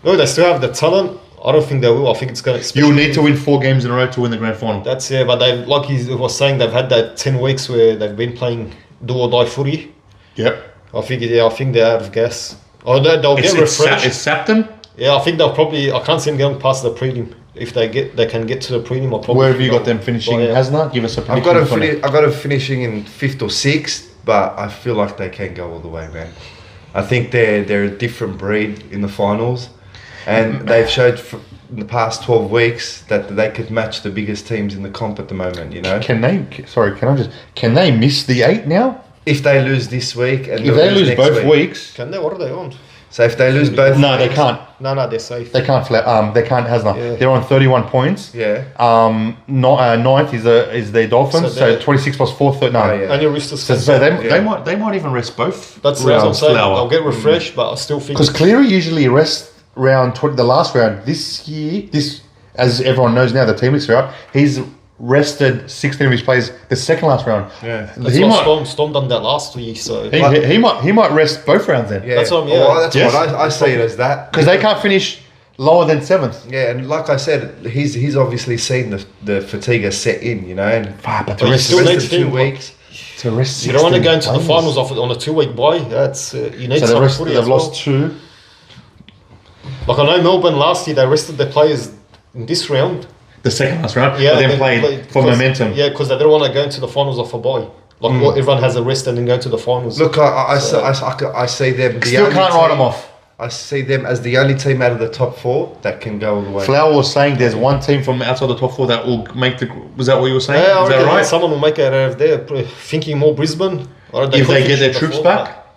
No, they still have the talent. I don't think they will. I think it's going to... You'll need to win 4 games in a row to win the grand final. But they've, like he was saying, they've had that 10 weeks where they've been playing do or die footy. Yep. I think they're out of gas. They'll get refreshed. It's sapped them? Yeah, I think they'll probably... I can't see them going past the prelim. If they can get to the prelim, I'll probably... Where have you got them finishing, Hasna? Give us a prediction. I've got them finishing in 5th or 6th, but I feel like they can go all the way, man. I think they're a different breed in the finals, and they've showed in the past 12 weeks that they could match the biggest teams in the comp at the moment, you know? Can they miss the 8 now? If they lose this week and if they lose both weeks... Can they? What are they on? So if they lose both... No, they can't. No, they're safe. They can't. They can't. Hasna. Yeah. They're on 31 points. Yeah. Ninth is the Dolphins. So 26 plus 4. And your wrist is... So they might even rest both. That's what I'm saying. They'll get refreshed, but I still think... Because Cleary usually rests the last round. This year, as everyone knows now, the team is out. He's rested 16 of his players the second last round. Yeah, that's Storm done that last week, so he might rest both rounds then. Yeah, that's what I see it as that, because they can't finish lower than 7th. Yeah, and like I said, he's obviously seen the fatigue has set in, you know, and but to rest 2 weeks. To rest, you don't want to go into the finals on a 2-week bye. That's you need. So they've lost 2. Like I know Melbourne last year, they rested their players in this round. The second last round, but then played for momentum. Yeah, because they didn't want to go into the finals off a bye. Like everyone has a rest and then go to the finals. Look, I see them. Still can't write them off. I see them as the only team out of the top 4 that can go all the way. Flower was saying there's one team from outside the top 4 that will make the. Was that what you were saying? Yeah, Is that right? someone will make it out of there. Thinking more Brisbane. Or If they get their the troops 4th, back?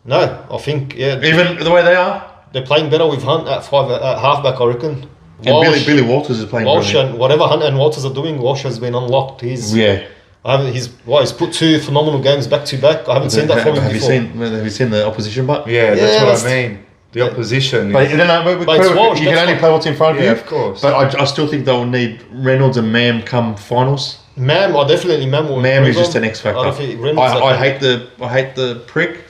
No, I think, yeah. Even the way they are? They're playing better with Hunt at halfback, I reckon. And Billy Walters is playing Walsh brilliant. and whatever Hunt and Walters are doing, Walsh has been unlocked. He's put 2 phenomenal games back to back. I haven't seen that from him before. Have you seen the opposition? But Yeah, that's what I mean. The opposition. But, is, But it's Walsh, you can only play what's in front of you. of course. But I still think they'll need Reynolds and Mam come finals. Mam is just an X factor. I hate the prick.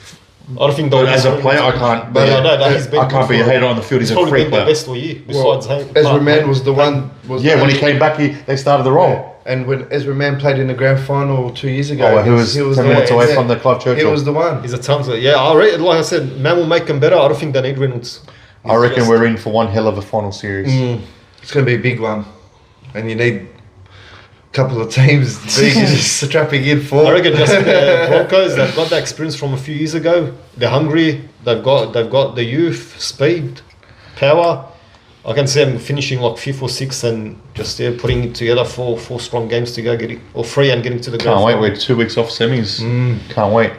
I don't think But as a player, I can't. But I can't be a hater on the field. He's a probably freak been the player. best all year. Besides Ezra Mann was the one. When he came back, they started the role. Yeah. And when Ezra Mann played in the grand final 2 years ago, He was 10 minutes away from the Clive Churchill. He was the one. He's a tons of like I said, Mam will make them better. I don't think they need Reynolds. I reckon we're in for one hell of a final series. It's going to be a big one, and you need a couple of teams just strapping in for. I reckon just Broncos. They've got that experience from a few years ago. They're hungry. They've got the youth, speed, power. I can see them finishing like 5th or 6th and just putting it together for 4 strong games to go or 3 and getting to the grand Can't wait. final. We're 2 weeks off semis. Can't wait.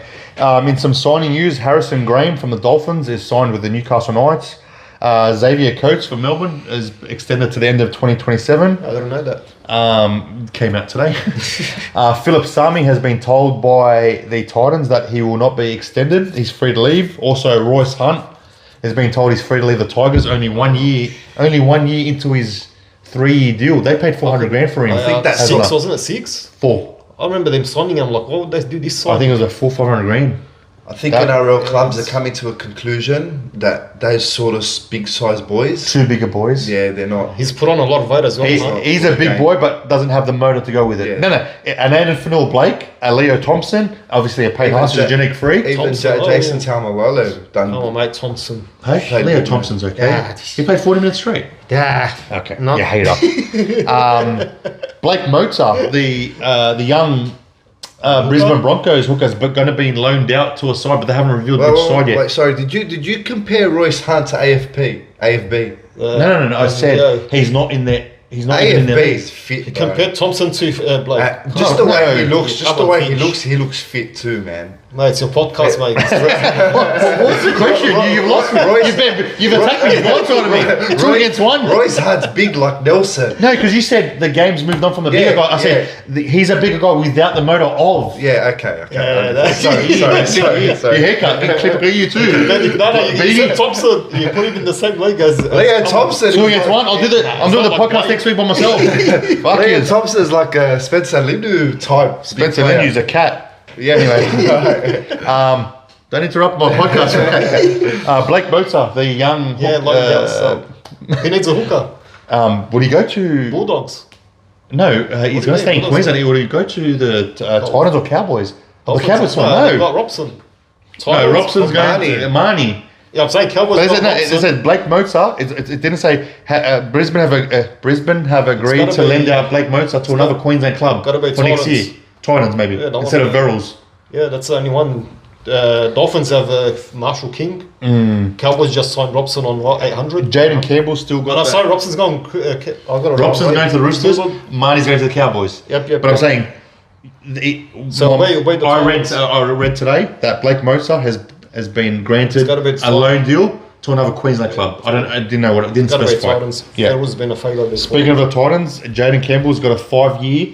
In some signing news, Harrison Graham from the Dolphins is signed with the Newcastle Knights. Xavier Coates for Melbourne is extended to the end of 2027. I don't know that. Came out today. Philip Sami has been told by the Titans that he will not be extended. He's free to leave. Also, Royce Hunt has been told he's free to leave the Tigers. Only 1 year into his 3-year deal. They paid 400 grand for him. I think that's 6, wasn't it? 6? 4. I remember them signing him. Like, what would they do this sign? I think it was a full 500 grand. I think NRL clubs are coming to a conclusion that those sort of big size boys, 2 bigger boys. yeah, they're not. He's put on a lot of weight as well. He's a big boy, but doesn't have the motor to go with it. Yeah. No. An Aiden Fanil-Blake, a Leo Thompson, obviously a Payne Haas, genetic freak. Even Thompson, Jason Taumalolo done. Oh, mate, Thompson. Hey, played Leo good, Thompson's okay. Yeah. He played 40 minutes straight. Yeah. Okay. No. You hater. Blake Mozart, the young Brisbane Broncos hooker's going to be loaned out to a side, but they haven't revealed which side yet. Wait, sorry, did you compare Royce Hunt to AFB? No. I said he's not in there. He's not even in there. AFB is fit. He compared Thompson to Blake. Just the way he looks. Yeah, Just the way Finch. he looks fit too, man. Mate, it's your podcast, mate. What's the question? You've lost me. You've attacked me. You've blindsided me. 2 against 1. Royce Hunt's big like Nelson. No, because you said the game's moved on from the bigger guy. I said he's a bigger guy without the motor of. Yeah, okay. Yeah, that's Sorry. Your haircut, clip you too. You said Thompson. You put him in the same league as Leo Thompson. 2 against 1. I'm doing the podcast next week by myself. Fuck Leo you. Thompson's like a Spencer Lindu type. Spencer Lindu's a cat. Yeah. Anyway, don't interrupt my podcast. Blake Mozart, the young. he needs a hooker. Would he go to Bulldogs. No, he's going to stay in Queensland. Would he go to the Titans or Cowboys? The Cowboys one, no. Got Robson. No, Robson's going to Marnie. Yeah, I'm saying Cowboys. It said Blake Mozart. It didn't say Brisbane have agreed to lend out Blake Mozart to another Queensland club for next year. Titans maybe instead of Verrills. Yeah, that's the only one. Dolphins have Marshall King. Cowboys just signed Robson on what 800. Jaden Campbell's still got. Sorry, Robson's going. Robson's going to the Roosters. Marnie's going to the Cowboys. Yep. But I'm saying. I read today that Blake Mozart has been granted a loan deal to another Queensland club. I didn't know what it didn't specify. Titans. Yeah, there was been a failure. Speaking of the Titans, Jaden Campbell's got a 5-year,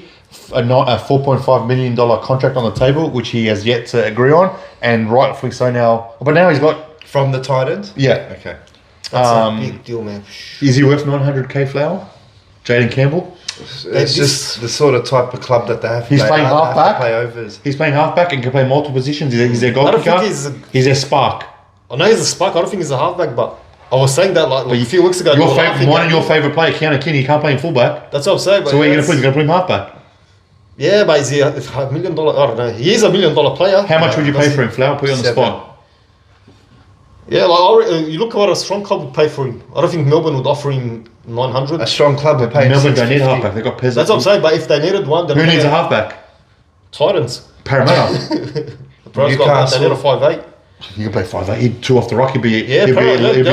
a $4.5 million contract on the table, which he has yet to agree on, and rightfully so now. But now he's got from the Titans. Yeah. Okay. That's a big deal, man. Is he worth 900k flower? Jaden Campbell. It's just the sort of type of club that they have. He's playing halfback. Play overs. He's playing halfback and can play multiple positions. He's their goal kicker. He's their spark. I know he's a spark. I don't think he's a halfback, but I was saying that like a few weeks ago. One of your favourite player, Keanu Kenny, he can't play in fullback. That's what I'm saying. So where are you going to put him? You're going to put him halfback. Yeah, but is he $1 million? I don't know. He is $1 million player. How much would you pay for him, Flower? Put you on the spot. Yeah, like you look at what a strong club would pay for him. I don't think Melbourne would offer him 900. A strong club would pay. Melbourne don't need a halfback. They've got peasants. That's what I'm saying. But if they needed one, who needs a halfback? Titans. Parramatta. The pros got they need a 5'8". He can play 5'8". He'd 2 off the rock. He'd be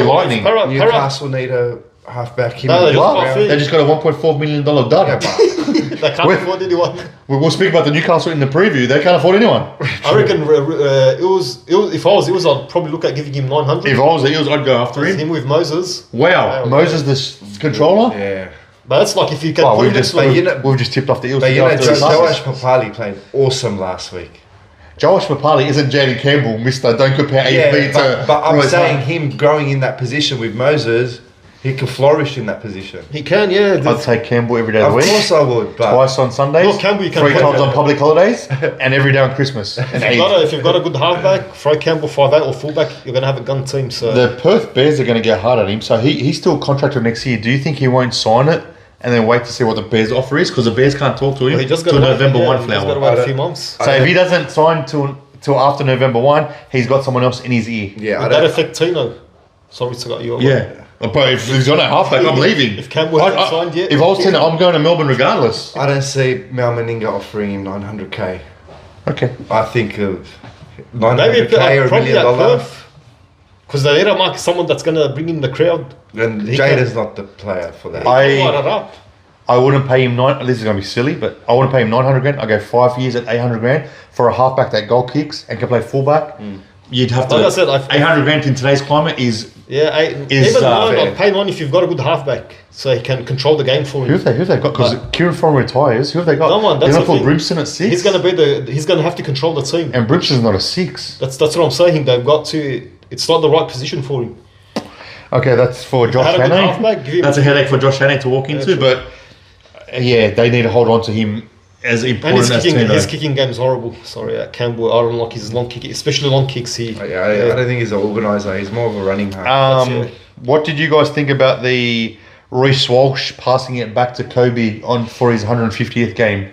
lightning. Newcastle need a halfback. No, They just got a $1.4 million dud. Yeah, but They can't afford anyone. We'll speak about the Newcastle in the preview. They can't afford anyone. I reckon if I was Eels, I'd probably look at giving him 900. If I was the Eels, I'd go after him. Him with Moses. Wow. Moses, the controller? yeah. But that's like if you can. We've just tipped off the Eels. But to go after the Joash Suns. Papali played awesome last week. Joash Papali isn't Jaden Campbell, Mr. Don't compare AFB to... But I'm Royce saying Hunt. him growing in that position with Moses, he can flourish in that position. He can, yeah. I'd take Campbell every day of the week. Of course I would, but... Twice on Sundays. Look, Campbell, you can 3 play times that. on public holidays. And every day on Christmas. And If you've got a good halfback, throw Campbell 5'8" or fullback, you're going to have a gun team. So the Perth Bears are going to get hard at him. So he's still contracted next year. Do you think he won't sign it and then wait to see what the Bears offer is? Because the Bears can't talk to him he just till November 1 He's got to flower. wait a few months. So if he doesn't sign till after November 1, he's got someone else in his ear. Yeah, Would that affect Tino? Sorry to cut you off. Yeah. But if he's on a halfback, I'm leaving. If Campbell hasn't signed yet. If I was Tina, I'm going to Melbourne regardless. I don't see Mal Meninga offering him 900k. Okay. I think of Maybe 900k or $1 probably million. at Perth. Because they need to mark someone that's going to bring in the crowd. And He Jada's not the player for that. Light it up. I wouldn't pay him this is going to be silly, but I wouldn't pay him 900 grand. I'd go 5 years at 800 grand for a halfback that goal kicks and can play fullback. You'd have to... Like I said, 800 grand in today's climate is... Yeah, even 9, I'd pay 9 if you've got a good halfback. So he can control the game for Who you. have they got? Because Kieran Foran retires. Who have they got? No one, They're that's going to the put thing. Brimson at 6. He's going to have to control the team. And Brimson's not a 6. That's what I'm saying. They've got to... It's not the right position for him. Okay, that's for Josh Had a good Hannay. halfback, give him- That's a headache for Josh Hannay to walk into, true. but they need to hold on to him as And important as Tino. his kicking game's horrible. Sorry, Campbell. I don't like his long kick, especially long kicks. I don't think he's an organiser. He's more of a running half. What did you guys think about the Reece Walsh passing it back to Kobe for his 150th game?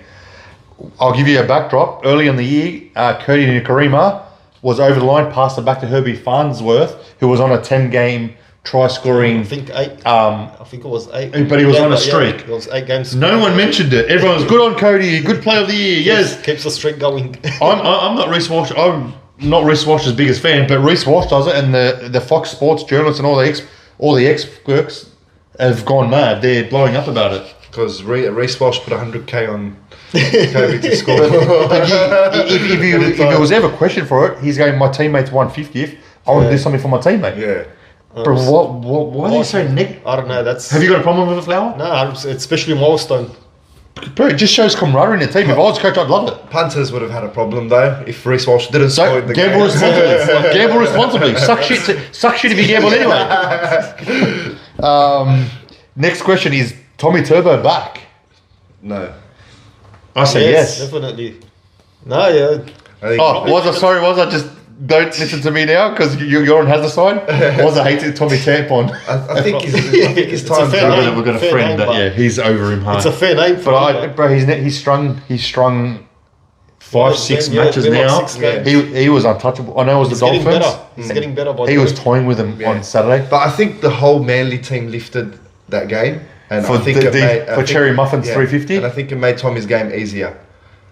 I'll give you a backdrop. Early in the year, Cody Nikarima was over the line, passed it back to Herbie Farnsworth, who was on a 10-game try-scoring... I think 8. I think it was 8. But he was on a streak. It was 8 games. No one mentioned it. Everyone was good on Cody, good player of the year. Yes, Keeps the streak going. I'm not Reece Walsh. I'm not Reece Walsh's biggest fan, but Reece Walsh does it, and the Fox Sports journalists and all the experts have gone mad. They're blowing up about it. Because Reece Walsh put 100k on Kobe to score. If there was ever a question for it, he's going, my teammate's 150th. I want to do something for my teammate. Yeah. But why are they so negative? I don't know. Have you got a problem with the flower? No, especially Milestone. Bro, it just shows camaraderie in the team. If I was coach, I'd love it. Punters would have had a problem though if Reece Walsh didn't score in the Gamble game. responsibly. Gamble responsibly. Suck shit if you gamble anyway. Next question is Tommy Turbo back? No. I say yes. Definitely. No, yeah. I think Was I just don't listen to me now because you're on hazard side? Was I hated Tommy Tampon? I think his It's a time's fair over. name. We've got a Fair friend name, that but- he's over him hard. It's a fair name for But he's strung 5-6 matches been like now. 6 games. He was untouchable. I know it was He's the getting Dolphins. better. He's getting better by He the was week. toying with him on Saturday. But I think the whole Manly team lifted that game, and For I think Cherry Muffins 350? and I think it made Tommy's game easier.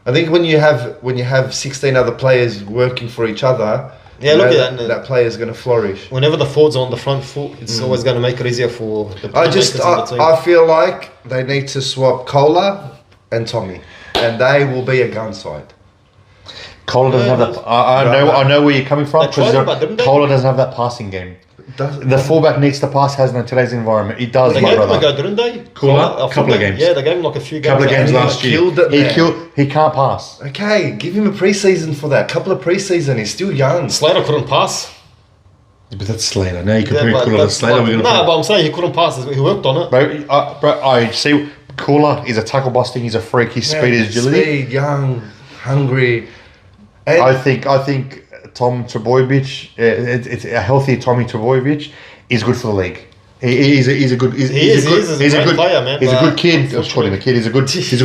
I think when you have 16 other players working for each other, Yeah, you look know at that. that player's going to flourish. Whenever the forwards are on the front foot, it's always going to make it easier for the playmakers on the team. I feel like they need to swap Kohler and Tommy, and they will be a gun side. Kohler doesn't have that. I know where you're coming from They tried it, but because didn't they? Kohler doesn't have that passing game. The fullback needs to pass, hasn't in today's environment. He does, They my gave him a brother. go, didn't they? Kohler? A Couple of fullback. games. Yeah, they gave him like a few games. Couple of games And last year. killed it, man. He can't pass. Okay, give him a preseason for that. Couple of preseason. He's still young. Slater couldn't pass. But that's Slater. Now you Yeah, compare but Kohler to that's Slater. like- but I'm saying he couldn't pass. He worked on it. Bro, I see. Kohler is a tackle busting. He's a freak. His speed, his agility. Speed, young, hungry. And I think Tom Trbojevic, it's a healthy Tommy Trbojevic is good for the league. He's a good player, man. He's a good kid. I call him a kid. He's a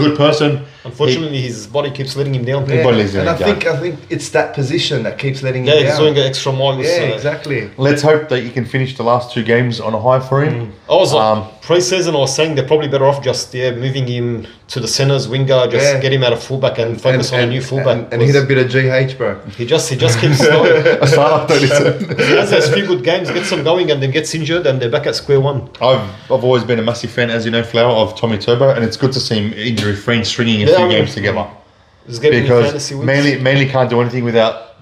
good person. Unfortunately, his body keeps letting him down. Yeah, body is and I down. think it's that position that keeps letting Yeah, him he's down. doing an extra mile. Yeah, exactly. Let's hope that you can finish the last 2 games on a high for him. I was pre-season I was saying they're probably better off just moving him to the centres, winger, just get him out of fullback and focus on a new fullback. And hit a bit of GH, bro. He just keeps going. I start up 37. He has those few good games, gets them going, and then gets injured, and they're back at square one. I've always been a massive fan, as you know, Flower, of Tommy Turbo, and it's good to see him injury-free and stringing a few games together. Because Manly can't do anything without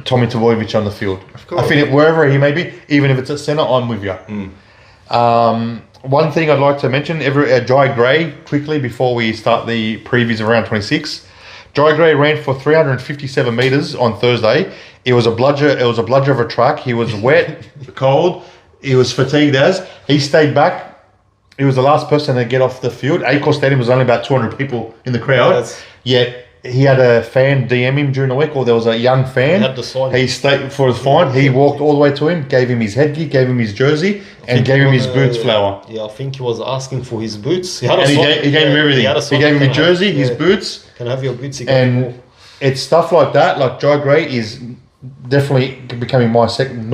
Tommy Tavojevic on the field. Of course. I think wherever he may be, even if it's at centre, I'm with you. One thing I'd like to mention, Jai Gray, quickly before we start the previews of round 26. Jai Gray ran for 357 metres on Thursday. It was a bludger of a track. He was wet, cold. He was fatigued he stayed back. He was the last person to get off the field. Acor Stadium was only about 200 people in the crowd. Yet he had a fan DM him during the week, or there was a young fan. He had the sign. He stayed for his fine. He walked all the way to him, gave him his headgear, gave him his jersey, and gave him his boots, Flower. Yeah, I think he was asking for his boots. He gave him everything. He gave him his jersey, his boots. Can I have your boots? And it's stuff like that. Like Jai Gray is definitely becoming my second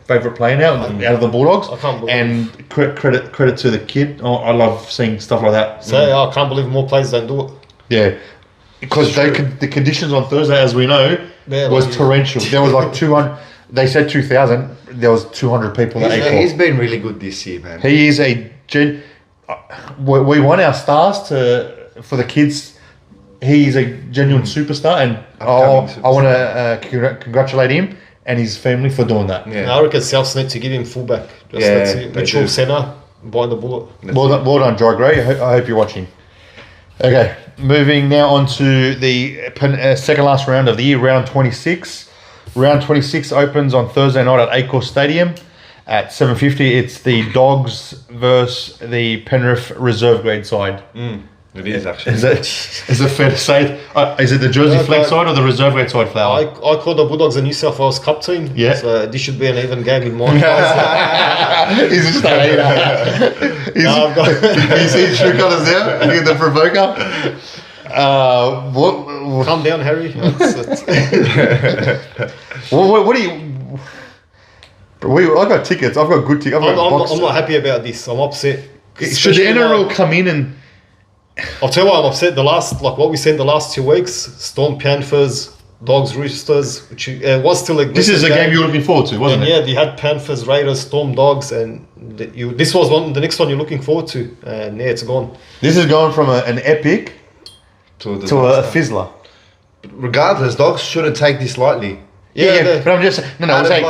favourite player now out of the Bulldogs. I can't believe. And credit to the kid. I love seeing stuff like that. So I can't believe more players don't do it. Yeah, because the conditions on Thursday, as we know, was torrential. There was like 200. They said 2,000. There was 200 people at Acor. He's been really good this year, man. He is we want our stars for the kids. He's a genuine superstar, and I want to congratulate him and his family for doing that. Yeah. I reckon Souths need to give him fullback. That's it. Mitchell centre, behind the bullet. Well done, Jai Gray. I hope you're watching. Okay, moving now on to the second last round of the year, round 26. Round 26 opens on Thursday night at Acor Stadium at 7:50. It's the Dogs versus the Penrith reserve grade side. It is actually. Is it fair to say? Is it the Jersey flag side or the reserve grade side, Flower? I call the Bulldogs a New South Wales Cup team. Yeah. So this should be an even game in my eyes. He's just a hater. He's in true colours there. Look at the provoker. Calm down, Harry. What do you? I got tickets. I've got good tickets. I'm not happy about this. I'm upset. Should the NRL come in and? I'll tell you why I'm upset. What we said the last 2 weeks, Storm Panthers, Dogs Roosters, which was still a. This is a game you were looking forward to, wasn't it? Yeah, you had Panthers, Raiders, Storm, Dogs, and this was the next one you're looking forward to, and it's gone. This is going from an epic to a fizzler. Regardless, Dogs shouldn't take this lightly. Yeah, but I'm just I'm saying.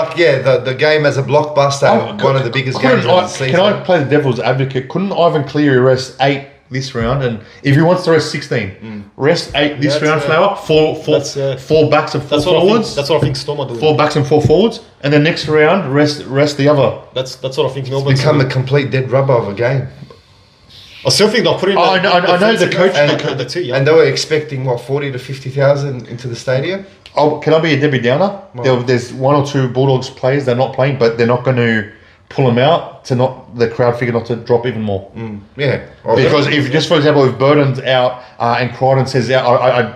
The game as a blockbuster, one of the biggest games of the season. Can I play the devil's advocate? Couldn't Ivan Cleary rest 8 this round, and if he wants to rest 16, rest 8 this round, Flower. Four backs and 4 forwards. That's what I think Storm are doing. 4 backs and 4 forwards, and then next round rest the other. That's what I think Melbourne's become a complete dead rubber of a game. I still think they'll put in. I know the coach, and they were expecting 40 to 50,000 into the stadium. Oh, can I be a Debbie Downer? There's 1 or 2 Bulldogs players they're not playing, but they're not going to pull them out to not the crowd figure not to drop even more. Yeah, because if just for example, if Burden's out and Crichton says out,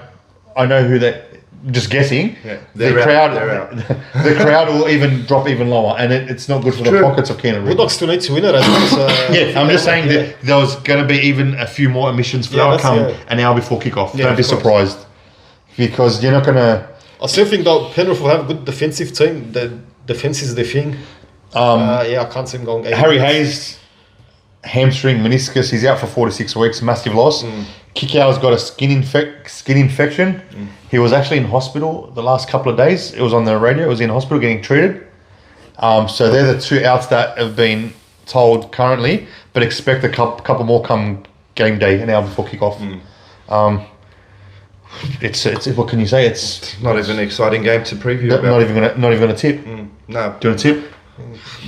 I know who that. Just guessing. Yeah, the crowd will even drop even lower, and it's not good for the pockets of Canterbury. Bulldogs still need to win it. I'm just saying that there was going to be even a few more emissions for an hour before kickoff. Don't be surprised, because you're not going to. I still think that Penrith will have a good defensive team. The defense is the thing. I can't see him going. Harry Hayes, hamstring meniscus. He's out for 4 to 6 weeks. Massive loss. Kikau's got a skin infection. He was actually in hospital the last couple of days. It was on the radio. He was in hospital getting treated. So they're the 2 outs that have been told currently, but expect a couple more come game day, an hour before kickoff. It's what can you say? It's not even an exciting game to preview. Not even gonna tip. No. Do you want to tip?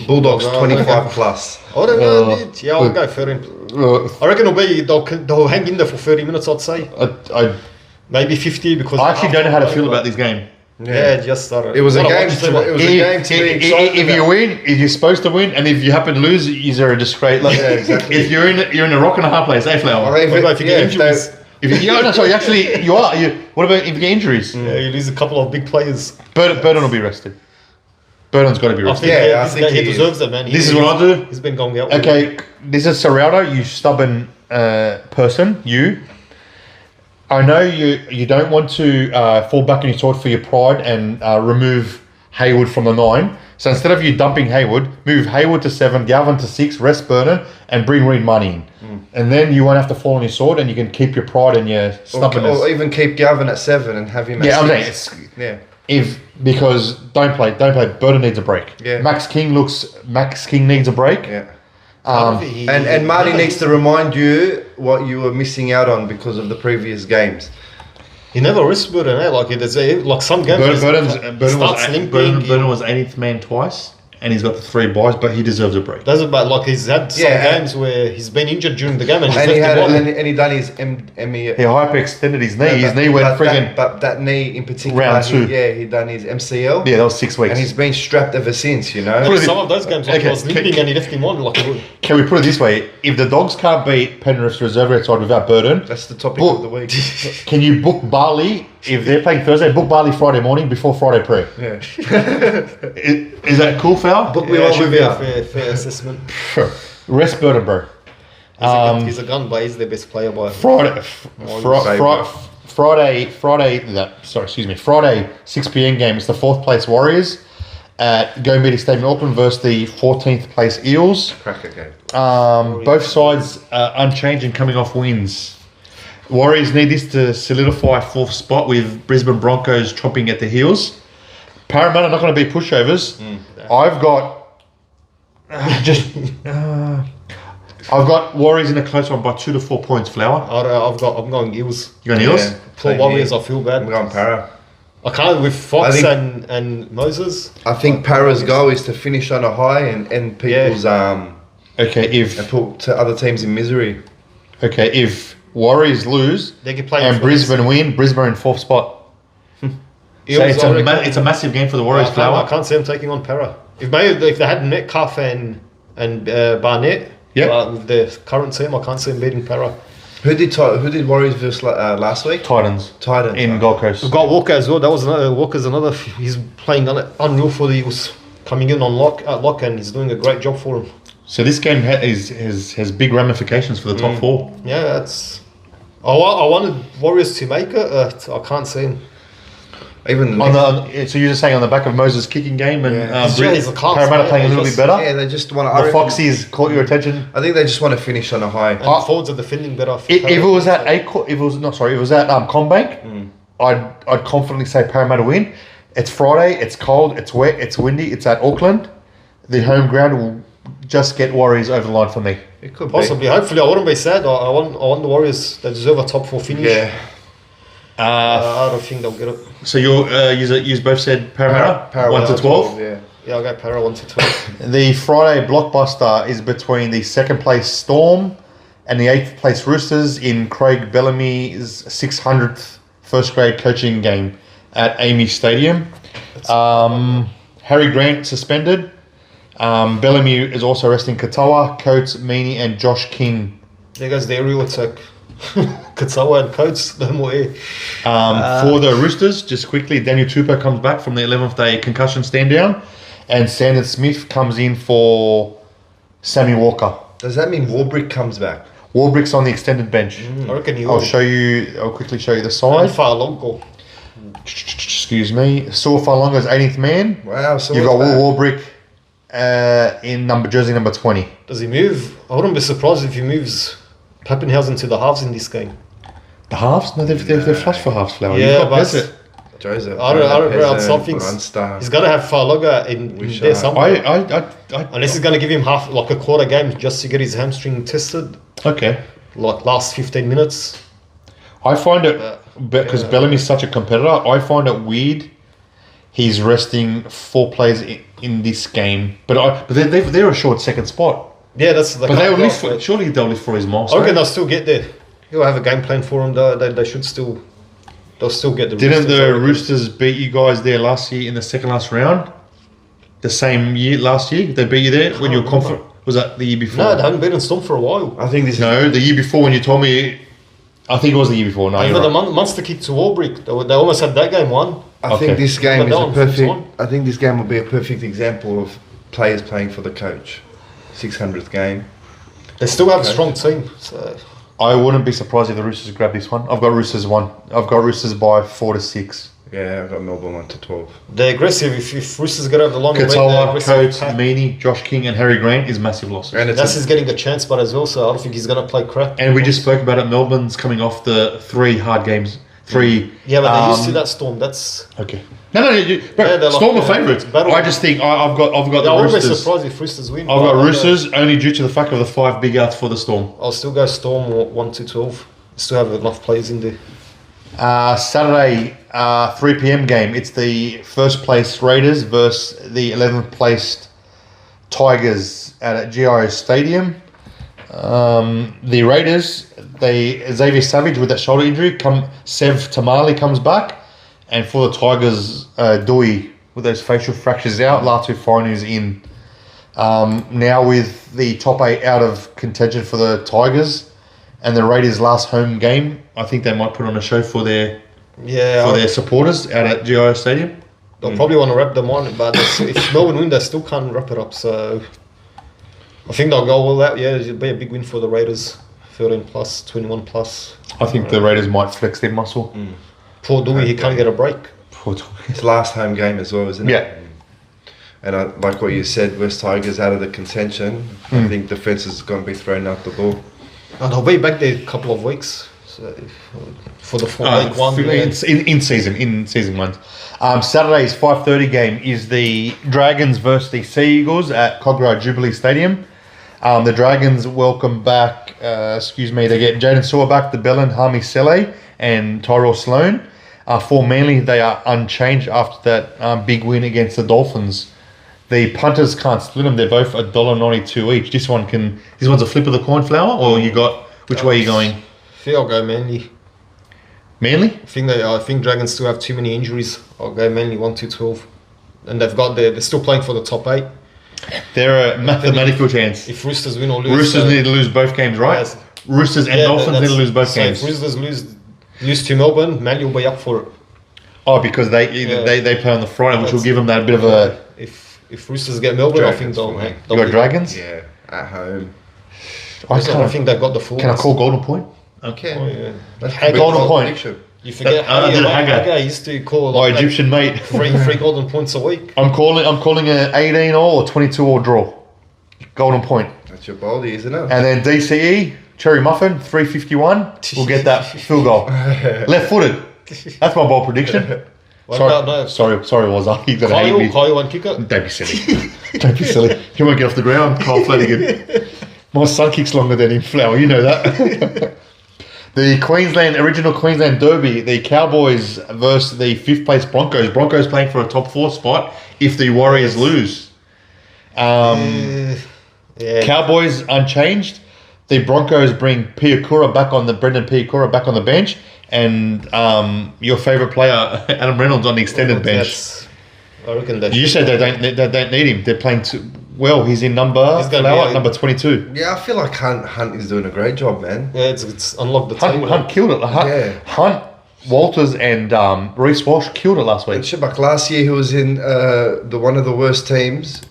Bulldogs 25 plus. I don't know. I'll go 13. I reckon they'll hang in there for 30 minutes. I'd say. Maybe 50 because I actually don't know how to feel about this game. It was a game to be excited if you win, if you're supposed to win, and if you happen to lose, you're a disgrace. Exactly. If you're in a rock and a hard place, Flower. What about if you get injuries? You are. What about if you get injuries? Yeah, you lose a couple of big players. Burden will be rested. Burton's got to be I rested. think, Yeah, I think he he deserves it, man. This is what I do. He's been going out. Okay, this is Serraldo, you stubborn person. I know you don't want to fall back on your sword for your pride and remove Hayward from the 9. So instead of you dumping Hayward, move Hayward to 7, Galvin to 6, rest Burton, and bring Reed Money in. And then you won't have to fall on your sword, and you can keep your pride and your stubbornness. Or even keep Galvin at 7 and have him at Yeah, I'm 6. saying Yeah. because don't play. Burton needs a break. Yeah. Max King needs a break. Yeah. And Marty needs to remind you what you were missing out on because of the previous games. He never risks Burton, eh? Like some games. Burton was 18th man twice, and he's got the 3 buys, but he deserves a break. Doesn't matter. Like he's had some games where he's been injured during the game and he's he done his ME. He hyperextended his knee. His knee went friggin'. But that knee in particular, round 2. he done his MCL. Yeah, that was 6 weeks. And he's been strapped ever since, you know. Some of those games, like he was limping and he left him on. Can we put it this way? If the Dogs can't beat Penrith's reserve side without Burton, That's the topic of the week. can you book Barley if they're playing Thursday? Book Barley Friday morning before Friday prayer. Yeah. Is that cool, Fal? Book me one with you. Fair assessment. Rest Burton, bro. He's a gun, but he's the best player by Friday, 6 p.m. game. It's the 4th place Warriors at Go Media Stadium, Auckland versus the 14th place Eels. Cracker game. Both sides unchanged and coming off wins. Warriors need this to solidify 4th spot with Brisbane Broncos chopping at the heels. Parramatta not going to be pushovers. I've got I've got Warriors in a close one by 2 to 4 points. Flower. I'm going Eels. You going Eels? Poor Warriors, I feel bad. I'm going Para. I can't with Fox and Moses. I think Para's goal is to finish on a high and end people's Okay, and put other teams in misery. Okay, if Warriors lose They can play and Brisbane win, Brisbane in 4th spot. So it's a massive game for the Warriors. I can't see them taking on Para. If they had Metcalf and Barnett, with the current team, I can't see them beating Para. Who did Warriors versus last week? Titans in Gold Coast. We've got Walker as well. That was Walker's another. He's playing unreal for the Eagles, coming in on lock, and he's doing a great job for him. So this game has big ramifications for the top 4. Yeah, that's. I wanted Warriors to make it. I can't see him. Even so you're just saying on the back of Moses' kicking game and Parramatta playing a little bit better. Yeah, they just want to. The Foxies caught your attention. I think they just want to finish on a high. And the forwards are defending better. If it was at Combank, I'd confidently say Parramatta win. It's Friday. It's cold. It's wet. It's windy. It's at Auckland. The home ground will just get Warriors over the line for me. It could possibly. Hopefully, I wouldn't be sad. I want the Warriors. They deserve a top 4 finish. Yeah. I don't think they'll get it. So you both said Parramatta 1 to 12. Yeah, I'll go Para 1 to 12. The Friday blockbuster is between the 2nd place Storm and the 8th place Roosters in Craig Bellamy's 600th first grade coaching game at Amy Stadium. Harry Grant suspended. Bellamy is also resting Katoa, Coates, Meaney, and Josh King. There goes the aerial attack. Katoa and Coates, no more air. For the Roosters, just quickly, Daniel Tupou comes back from the 11th day concussion stand down, and Sandon Smith comes in for Sammy Walker. Does that mean Warbrick comes back? Warbrick's on the extended bench. I reckon he will. I'll quickly show you the side. And Fa'alongo. Excuse me. Saul Fa'alongo's 18th man. Wow, so you've got Warbrick in jersey number 20. Does he move? I wouldn't be surprised if he moves Pappenhausen to the halves in this game. The halves? No, they're flush for halves, Flower. Yeah, but Joseph. I don't know. Something. He's got to have Fa'aloga in there somewhere. Unless he's going to give him half, like a quarter game, just to get his hamstring tested. Okay. Like last 15 minutes. I find it, because Bellamy's such a competitor, I find it weird he's resting 4 players in this game. But they're a short second spot. Yeah, that's the. But surely they'll live for his milestone. I reckon they'll still get there. He'll have a game plan for him. They should still. They'll still get the. Didn't the Roosters beat you guys there last year in the second last round? The same year last year they beat you there when you were confident. Was that the year before? No, they haven't beaten Storm for a while. I think this is the year before when you told me I think it was the year before. No, And you're for the right. Munster kick to Albury, they almost had that game won. I Okay. think this game is But a no, perfect. it's on. I think this game will be a perfect example of players playing for the coach. 600th game. They still have a Okay. strong team. So I wouldn't be surprised if the Roosters grab this one. I've got Roosters 1. I've got Roosters by 4-6. Yeah, I've got Melbourne 1-12. they're aggressive. If Roosters get over the line, they're Katoa, aggressive. Coates, attack. Meaney, Josh King and Harry Grant is massive losses. And it's That's is getting a chance, but as well, so I don't think he's going to play crap. And we just spoke about it. Melbourne's coming off the 3 hard games. 3. Yeah, but they're used to that Storm. That's Okay. No, bro, Yeah, they're Storm like- are favourites. battle- I just think I've got they're the always Roosters. surprised if Roosters win. I've got But, Roosters only due to the fact of the 5 big outs for the Storm. I'll still go Storm or 1-12. Still have enough players in there. Saturday, 3 p.m. game. It's the first place Raiders versus the 11th placed Tigers at GIO Stadium. The Raiders, Xavier Savage with that shoulder injury. Sev Tamale comes back, and for the Tigers, Dewey with those facial fractures out. Latu Fine is in. Now with the top 8 out of contention for the Tigers. And the Raiders' last home game, I think they might put on a show for their supporters out at GIO Stadium. They'll probably want to wrap them on, but if Melbourne win, they still can't wrap it up. So I think they'll go all out. Yeah, it'll be a big win for the Raiders. 13 plus, 21 plus. I think the Raiders might flex their muscle. Poor Dewey, he can't get a break. Poor Dewey. It's last home game as well, isn't it? Yeah. And like what you said, West Tigers out of the contention. I think defence is going to be thrown out the door. And they'll be back there a couple of weeks. So for the week one. It's in season 1. Saturday's 5:30 game is the Dragons versus the Sea Eagles at Cogra Jubilee Stadium. The Dragons welcome back, they get Jaden Saw back, the Bellin, Hami Sele and Tyrell Sloan. For Manly, they are unchanged after that big win against the Dolphins. The punters can't split them. They're both $1.92 each. This one's a flip of the coin flower, or you got which way are you going? I think I'll go Manly. Manly? I think Dragons still have too many injuries. I'll go Manly 1-12. And they're still playing for the top 8. They're a mathematical chance. If Roosters win or lose, Roosters need to lose both games, right? Yes. Roosters and Dolphins need to lose both games. If Roosters lose to Melbourne, Manly will be up for it. Oh, because they play on the Friday, which will give them that bit of a. If Roosters get Melbourne, I think Dragons, they'll You got be- Dragons? Yeah, at home. I think they've got the full. Can I call Golden Point? Okay. Oh, yeah. That's Hey, a big Golden Point. prediction. You forget Haggai. used to call My like Egyptian mate. three golden points a week. I'm calling an 18 or 22 or draw. Golden Point. That's your baldy, isn't it? And then DCE, Cherry Muffin, 351. We'll get that field goal. Left footed. That's my bold prediction. What about no? Sorry, Wazza. You're going to hate me. Kyle one kicker. Don't be silly. Don't be silly. He won't get off the ground. Kyle Flanagan. My son kicks longer than him, Flower. You know that. The original Queensland Derby, the Cowboys versus the 5th place Broncos. Broncos playing for a top 4 spot if the Warriors lose. Yeah. Cowboys unchanged. The Broncos bring Brendan Piakura back on the bench, and your favourite player, Adam Reynolds, on the extended bench. I reckon that. You said they don't need him. They're playing too well. He's in number 22. Yeah, I feel like Hunt is doing a great job, man. Yeah, it's unlocked the team. Hunt killed it. Hunt, Walters, and Reece Walsh killed it last And week. Shabak, last year he was in one of the worst teams,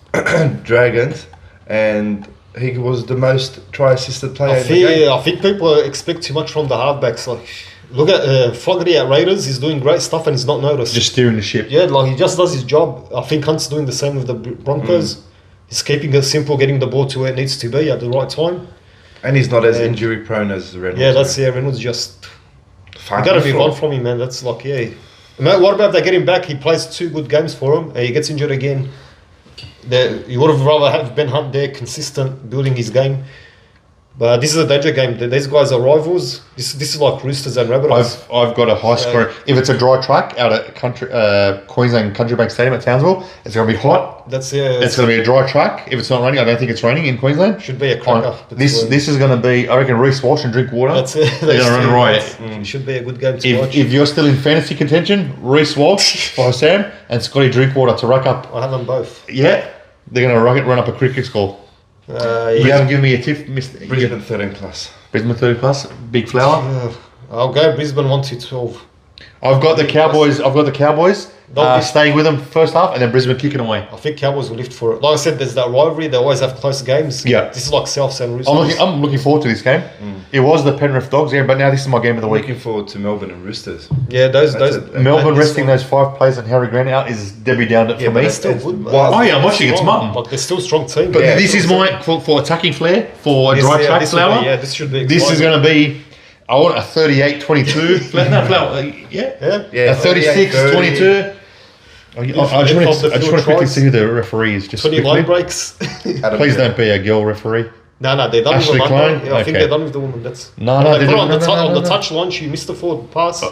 Dragons, and he was the most try-assisted player in the game. I think people expect too much from the halfbacks. Like, look at Fogarty at Raiders. He's doing great stuff and he's not noticed. Just steering the ship. Yeah, like he just does his job. I think Hunt's doing the same with the Broncos. He's keeping it simple, getting the ball to where it needs to be at the right time. And he's not as injury-prone as Reynolds. Yeah, Reynolds just... Fine. You gotta move on from him, man. That's like, yeah. What about if they get him back? He plays 2 good games for him and he gets injured again. You would have rather have Ben Hunt there, consistent, building his game. But this is a danger game. These guys are rivals. This is like Roosters and Rabbitohs. I've got a high score. If it's a dry track out at Queensland Country Bank Stadium at Townsville, it's going to be hot. It's going to be a dry track. If it's not raining, I don't think it's raining in Queensland. Should be a cracker. This is going to be, I reckon, Reece Walsh and drink water. That's it. They're going to run riot. It should be a good game to watch. If you're still in fantasy contention, Reece Walsh for Sam and Scotty Drinkwater to rack up. I have them both. Yeah, they're going to run up a cricket score. You haven't given me a tip, Mr. Brisbane 13 plus. Brisbane 30 plus, big flower. I'll go Brisbane 1-12. I've got the Cowboys. Staying with them first half, and then Brisbane kicking away. I think Cowboys will lift for it. Like I said, there's that rivalry. They always have close games. Yeah. This is like South and Roosters. I'm looking forward to this game. It was the Penrith Dogs game, but now this is my game of the week. Looking forward to Melbourne and Roosters. Yeah, those. Melbourne resting those 5 players and Harry Grant out is Debbie down it for me. They're still good. Oh yeah, I'm watching. It's mum. Like they're still a strong team. But this is my for attacking flair for a dry track flour. This should be. This is going to be. I want a 38-22 flour. Yeah. A 36-22. I just want to quickly see who the referee is. Just 20 line quickly. breaks. Please don't be a girl referee. No, they're done Ashley with the Klein? woman. Yeah, I think Okay. they're done with the woman. That's No, they they put on didn't. the touch line. She missed the forward pass.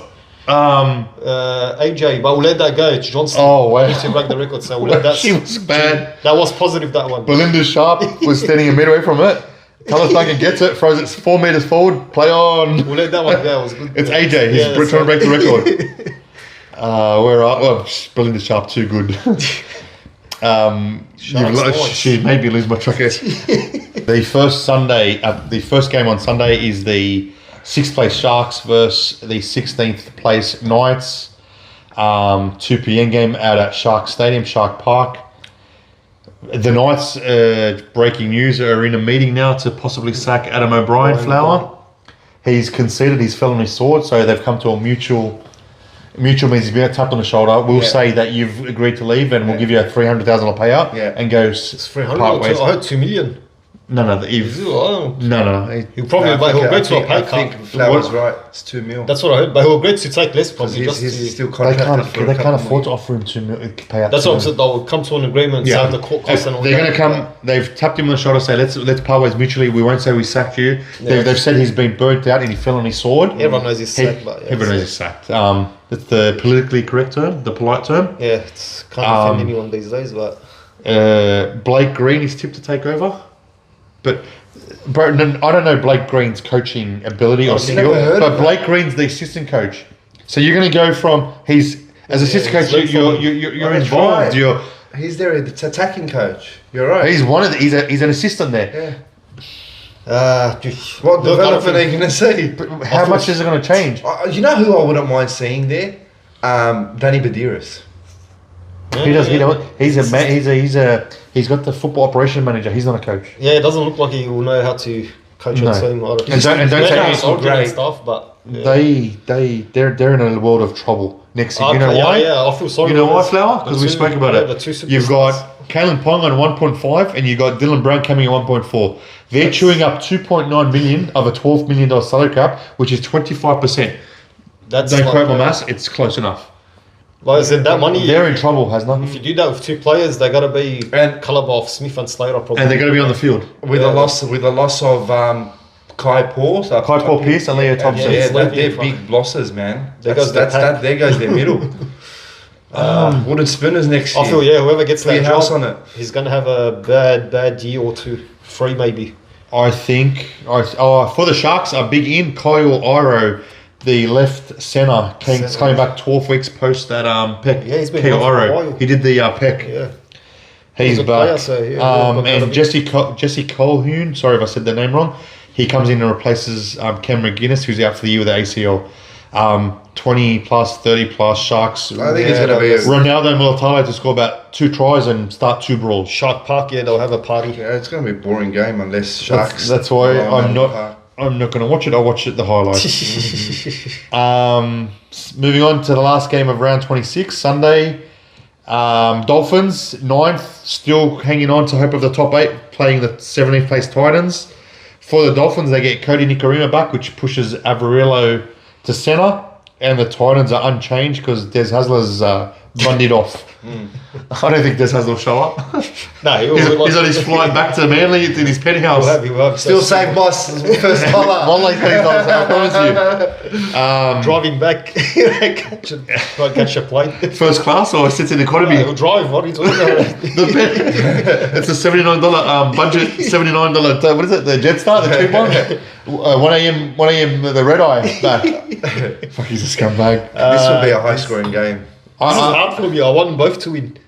AJ, but we'll let that go. It's Johnston. Oh, wow. To break the record, so we'll let that. She was bad. That was positive. That one. Belinda Sharp was standing a metre away from it. Taylor Duncan gets it, throws it 4 metres forward. Play on. We'll let that one go. It was good. It's AJ. He's trying to break the record. Belinda Sharp too good. She made me lose my tracker. The first game on Sunday is the 6th place Sharks versus the 16th place Knights. 2 p.m. game out at Shark Stadium, Shark Park. The Knights, breaking news, are in a meeting now to possibly sack Adam O'Brien. Flower. He's conceded his felony sword, so they've come to a mutual means he's been tapped on the shoulder. We'll say that you've agreed to leave, and we'll give you a $300,000 payout, and go. It's 300. I heard 2 million. No. No. He'll probably agree to a pay cut. I think Flower's right. It's 2 mil. That's what I heard. But he'll agree to take less probably. He's still They contracted. can't afford to offer him $2 million payout. That's what I'm saying. They'll come to an agreement. Yeah. Save the court costs and all They're that. going to come. They've tapped him on the shoulder. Say let's part ways mutually. We won't say we sacked you. They've said he's been burnt out and he fell on his sword. Everyone knows he's sacked. But Everyone knows he's sacked. That's the politically correct term, the polite term. Yeah, it's can't offend anyone these days. But Blake Green is tipped to take over, but. Bro, I don't know Blake Green's coaching ability or skill, but Blake Green's the assistant coach. So you're going to go from as assistant coach, you're involved. He's there. It's attacking coach. You're right. He's an assistant there. What development are you going to see? How much is it going to change? You know who I wouldn't mind seeing there? Danny Badiris. He's got the football operation manager. He's not a coach. Yeah, it doesn't look like he will know how to coach a team. And don't take great stuff, but they're in a world of trouble next year. You know why? Yeah, I feel sorry. You know why, Flower? Because we spoke about it. You've got Kalen Pong on 1.5, and you got Dylan Brown coming at 1.4. They're chewing up 2.9 million of a $12 million salary cap, which is 25%. Don't quote my maths. It's close enough. Like I said, that money. They're in trouble, has nothing. If you do that with 2 players, they got to be caliber of Smith and Slater probably. And they're going to be on the field with the loss of Kai Paul, Pierce and Leo Thompson. Yeah, they're big losses, man. There goes their middle. Wooden Spinners next year. I feel whoever gets that house job, on it, he's going to have a bad year or 2, 3 maybe. I think. For the Sharks, a big in Kyle Iro. The left centre coming back 12 weeks post that Peck. Yeah, he's been here for a while. He did the Peck. Yeah. He's back. Player, and Jesse Colquhoun, sorry if I said the name wrong, he comes in and replaces Cam McGuinness, who's out for the year with the ACL. 20 plus, 30 plus Sharks. I think it's going to be Ronaldo Militao to score about 2 tries and start 2 brawls. Shark Park, they'll have a party. Yeah, it's going to be a boring game unless Sharks. That's why I'm not going to watch it. I'll watch it the highlights. Moving on to the last game of round 26, Sunday. Dolphins, 9th, still hanging on to hope of the top 8, playing the 17th place Titans. For the Dolphins, they get Cody Nikorima back, which pushes Averillo to centre. And the Titans are unchanged because Des Hasler's bundied off. I don't think Des Hasler will show up. No, he's on his flight back to Manly in his penthouse. Still save boss first dollar. One like $30, I promise you. Driving back, catch a plane. First class or sits in economy? He'll drive. What are you talking about? It's a $79 budget. $79. What is it? The Jetstar, the cheap one. 1 a.m. The red eye back. Fuck, he's a scumbag. This will be a high scoring game. This is hard for me. I want both to win.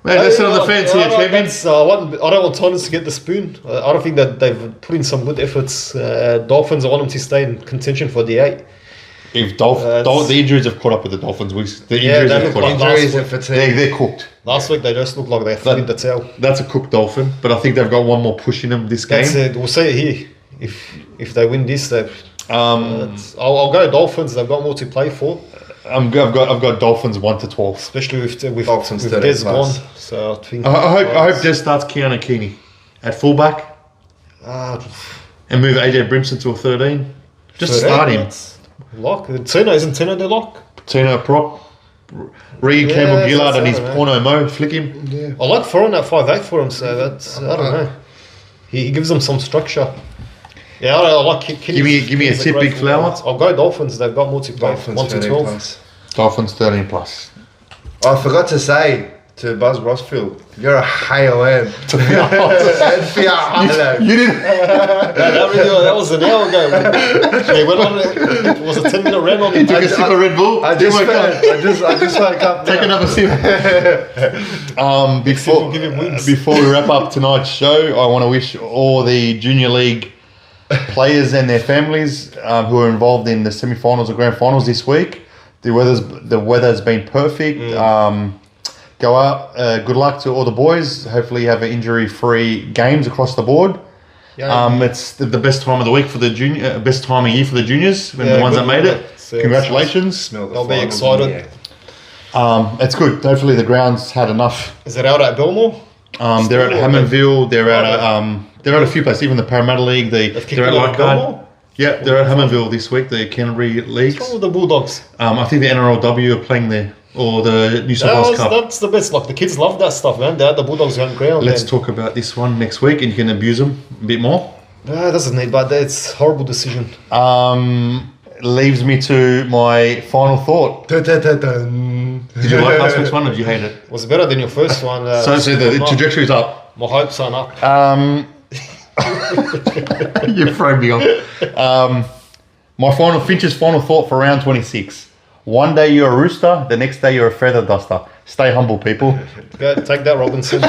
Man, listen on the fence here, champions. I don't want Tigers to get the spoon. I don't think that they've put in some good efforts. Dolphins, I want them to stay in contention for the 8. If the injuries have caught up with the Dolphins, the injuries have caught up. Injuries and fatigue. They're cooked. Last week they just looked like they threw in the tail. That's a cooked Dolphin, but I think they've got one more push in them this game. That's it. We'll see it here. If they win this, I'll go Dolphins. They've got more to play for. I've got Dolphins 1-12, especially with Dolphins Des gone. So I think I hope Des starts Keanu Keeney at fullback, and move AJ Brimson to a 13. Just 13? Start him. Lock. Isn't Tino the lock? Tino prop. Regan Campbell Gillard and his porno mo. Flick him. Yeah. I like throwing that 5'8" for him. So that's I don't know. He gives them some structure. Yeah, I like Kenny. Give me a tip, Big Flower. I'll go Dolphins. They've got more to play. Dolphins 1-12. Dolphins 13+. I forgot to say to Buzz Rossfield, you're a HAOM. You didn't. That was an hour ago. He went on. It was a 10-minute rant on it. Took a sip of Red Bull. I just woke up. Take another sip. Before we wrap up tonight's show, I want to wish all the junior league players and their families who are involved in the semi-finals or grand finals this week. The weather's been perfect. Go out. Good luck to all the boys. Hopefully you have injury-free games across the board. It's the best time of the week for the best time of year for the juniors and the ones that made it. Congratulations. They'll be excited. It's good. Hopefully the ground's had enough. Is it out at Belmore? They're at Hammondville. They're at a few places. Even the Parramatta League. They're at Leichhardt. Yeah, they're at Hammondville this week. The Canterbury leagues. What's wrong with the Bulldogs? I think the NRLW are playing there, or the New South Wales Cup. That's the best. Like the kids love that stuff, man. They're at the Bulldogs home ground. Let's talk about this one next week, and you can abuse them a bit more. Doesn't need, but it's a horrible decision. Leaves me to my final thought. Did you like last week's one, or did you hate it? Was it better than your first one? So the trajectory's up. My hopes aren't up. You've thrown me off. Finch's final thought for round 26. One day you're a rooster, the next day you're a feather duster. Stay humble, people. Go, take that, Robinson.